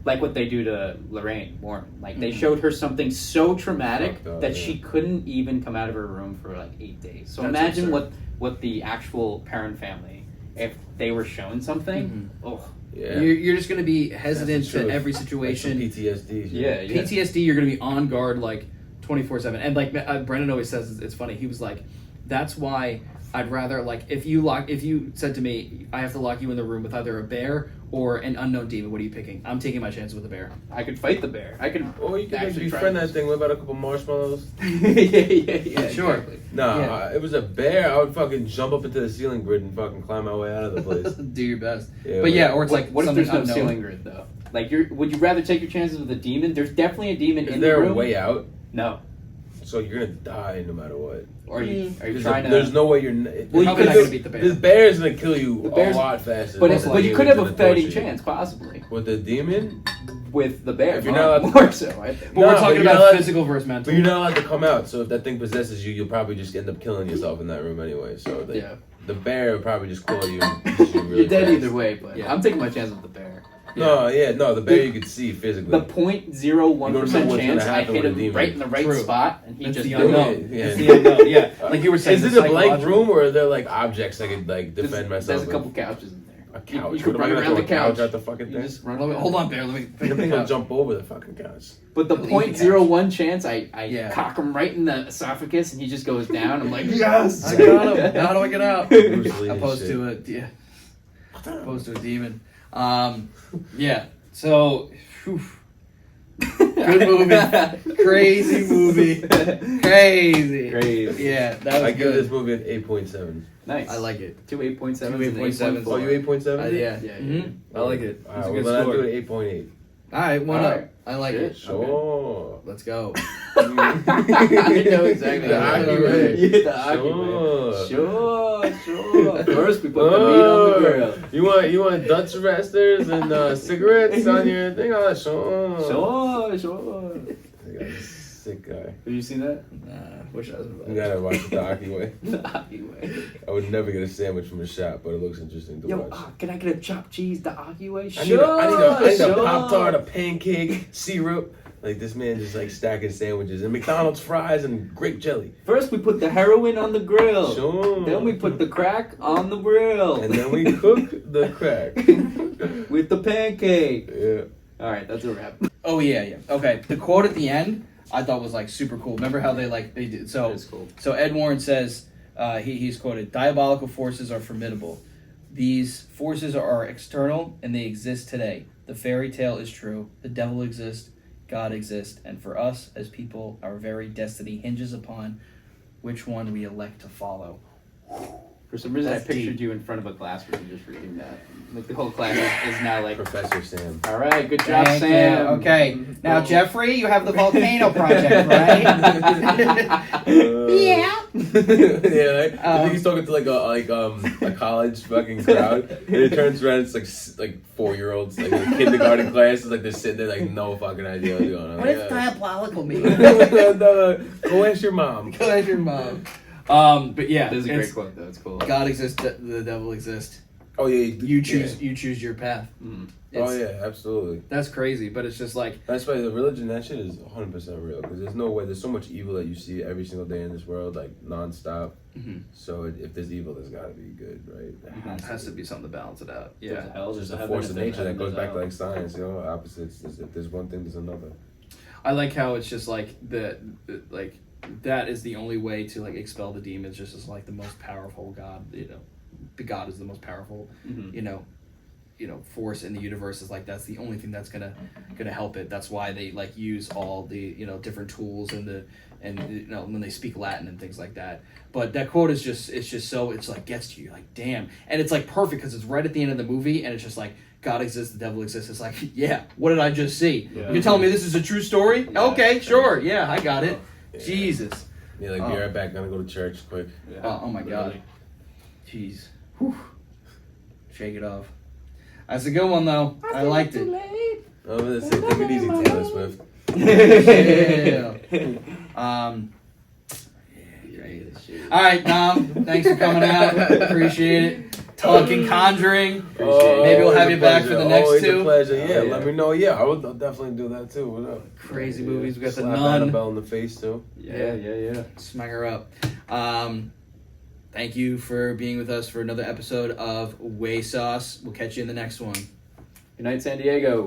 like what they do to Lorraine Warren. Like they showed her something so traumatic that she couldn't even come out of her room for like 8 days. So imagine what the actual Parent Family, if they were shown something, Yeah. You're just going to be hesitant to every situation. Like PTSD. Yeah. PTSD, you're going to be on guard like 24/7. And like Brendan always says, it's funny. He was like, that's why I'd rather like if you said to me, I have to lock you in the room with either a bear or an unknown demon. What are you picking? I'm taking my chances with a bear. I could fight the bear. I could. Or you could actually befriend that thing. What about a couple marshmallows? yeah. Sure. Exactly. No, it was a bear. I would fucking jump up into the ceiling grid and fucking climb my way out of the place. Do your best. Yeah, but or it's like what if something there's no unknown? ceiling grid though? Like would you rather take your chances with a demon? There's definitely a demon in the room. Is there a way out? No. So you're gonna die no matter what. Or are you trying to? There's no way you're. Well, you're not gonna beat the bear. The bear's gonna kill you a lot faster. But you could have a fighting chance, possibly. With the demon, with the bear. If you're not allowed- more so, I think. But we're No, talking but you're about not allowed- physical versus mental. But you're not allowed to come out. So if that thing possesses you, you'll probably just end up killing yourself in that room anyway. So Yeah. the bear would probably just claw you and eat you really You're dead fast. either way, but Yeah. I'm taking my chance with the bear. No, the bear you could see physically. The 0.01% what's chance gonna I happen hit with a him demon. right in the right True. spot, and he That's just the Yeah, unknown. yeah. That's the unknown. Yeah, like you were saying. Is the it a blank psychological- room or are there like objects I could like There's- defend myself? There's a with? couple couches in there. A couch. You could What am I run gonna around throw the a couch couch. at the fucking You thing? just Hold on, bear. Let me I think I'll jump over the fucking couch. But the You'll eat the 0.01 chance, I Yeah. cock him right in the esophagus, and he just goes down. I'm like, Yes, I got him. Now how do I get out? Bruce Lee and Opposed shit. to a opposed to a demon. Yeah. So, whew. Good movie, crazy movie, crazy. Crazy. Yeah, that was I give good. this movie an 8.7. Nice. I like it. Two 8.7s and 8.7s. 8.4. Oh, you 8.7? Yeah, Yeah, Mhm. I like it. It's a Alright, good well then score. I'll do an 8.8. All right, one All up. right. I like it. Sure. Let's go. I know exactly. The what hockey you're way. doing. Yeah, the hockey way. Sure. Sure. First, we put the meat on the grill. You want Dutch wrestlers and cigarettes on your thing? Oh, sure. Sure. That guy's a sick guy. Have you seen that? Wish I was You gotta watch it the hockey way. The hockey way. I would never get a sandwich from a shop, but it looks interesting to Yo, watch. can I get a chopped cheese the hockey way? I need a Sure. Pop-Tart, a pancake, syrup. Like, this man just, like, stacking sandwiches. And McDonald's fries and grape jelly. First, we put the heroin on the grill. Sure. Then we put the crack on the grill. And then we cook the crack. With the pancake. Yeah. All right, that's a wrap. Oh yeah. Okay. The quote at the end I thought was like super cool. Remember how they did so. That's cool. So Ed Warren says he's quoted: "Diabolical forces are formidable. These forces are external and they exist today. The fairy tale is true. The devil exists. God exists. And for us as people, our very destiny hinges upon which one we elect to follow." For some reason, That's I pictured deep. you in front of a classroom just reading that. Like the whole class is now like, Professor Sam. all right, good job, Thank Sam. you. Okay. Now, Jeffrey, you have the volcano project, right? Yeah. Yeah, right? I Um, think he's talking to a college fucking crowd. And it turns around, it's like 4-year-olds, like a kindergarten class. It's like they're sitting there like no fucking idea what's going on. What does diabolical mean? No, go ask your mom. Go ask your mom. But yeah, That is a it's- great quote, though. It's cool. God exists, the devil exists. Oh yeah, You choose your path. Mm. Oh It's- yeah, absolutely. That's crazy, but it's just like That's why the religion, that shit is 100% real. Because there's no way, there's so much evil that you see every single day in this world, like nonstop. Mhm. So if there's evil, there's got to be good, right? it has to be something to balance it out. There's a Yeah, hell, It's there's just a a heaven, force of there's nature that heaven, goes there's back to hell. like science, you know, opposites. If there's one thing, there's another. I like how it's just like like that is the only way to like expel the demons. Just as like the most powerful God, the God is the most powerful, Mhm. force in the universe. Is like that's the only thing that's gonna help it. That's why they like use all the different tools and when they speak Latin and things like that. But that quote is just it's like gets to you like damn, and it's like perfect because it's right at the end of the movie and it's just like God exists, the devil exists. It's like yeah, what did I just see? Yeah. You're telling me this is a true story? Yeah. Okay, sure, yeah, I got it. Yeah. Jesus. Yeah, like Oh. be right back. Gonna go to church quick. Yeah. Oh my God. Literally. Jeez. Whew. Shake it off. That's a good one though. I liked it. I'm gonna say, take it easy, Taylor Swift. Yeah. Great. All right, Dom. Thanks for coming out. Appreciate it. Talking Conjuring. Maybe we'll have you back for the next Always two. a pleasure. Yeah, Oh, yeah. let me know. Yeah, I'll definitely do that too. What up? Crazy movies. We got The Slap Nun. Annabelle in the face too. Yeah. Smack her up. Thank you for being with us for another episode of WAYSOS. We'll catch you in the next one. Good night, San Diego.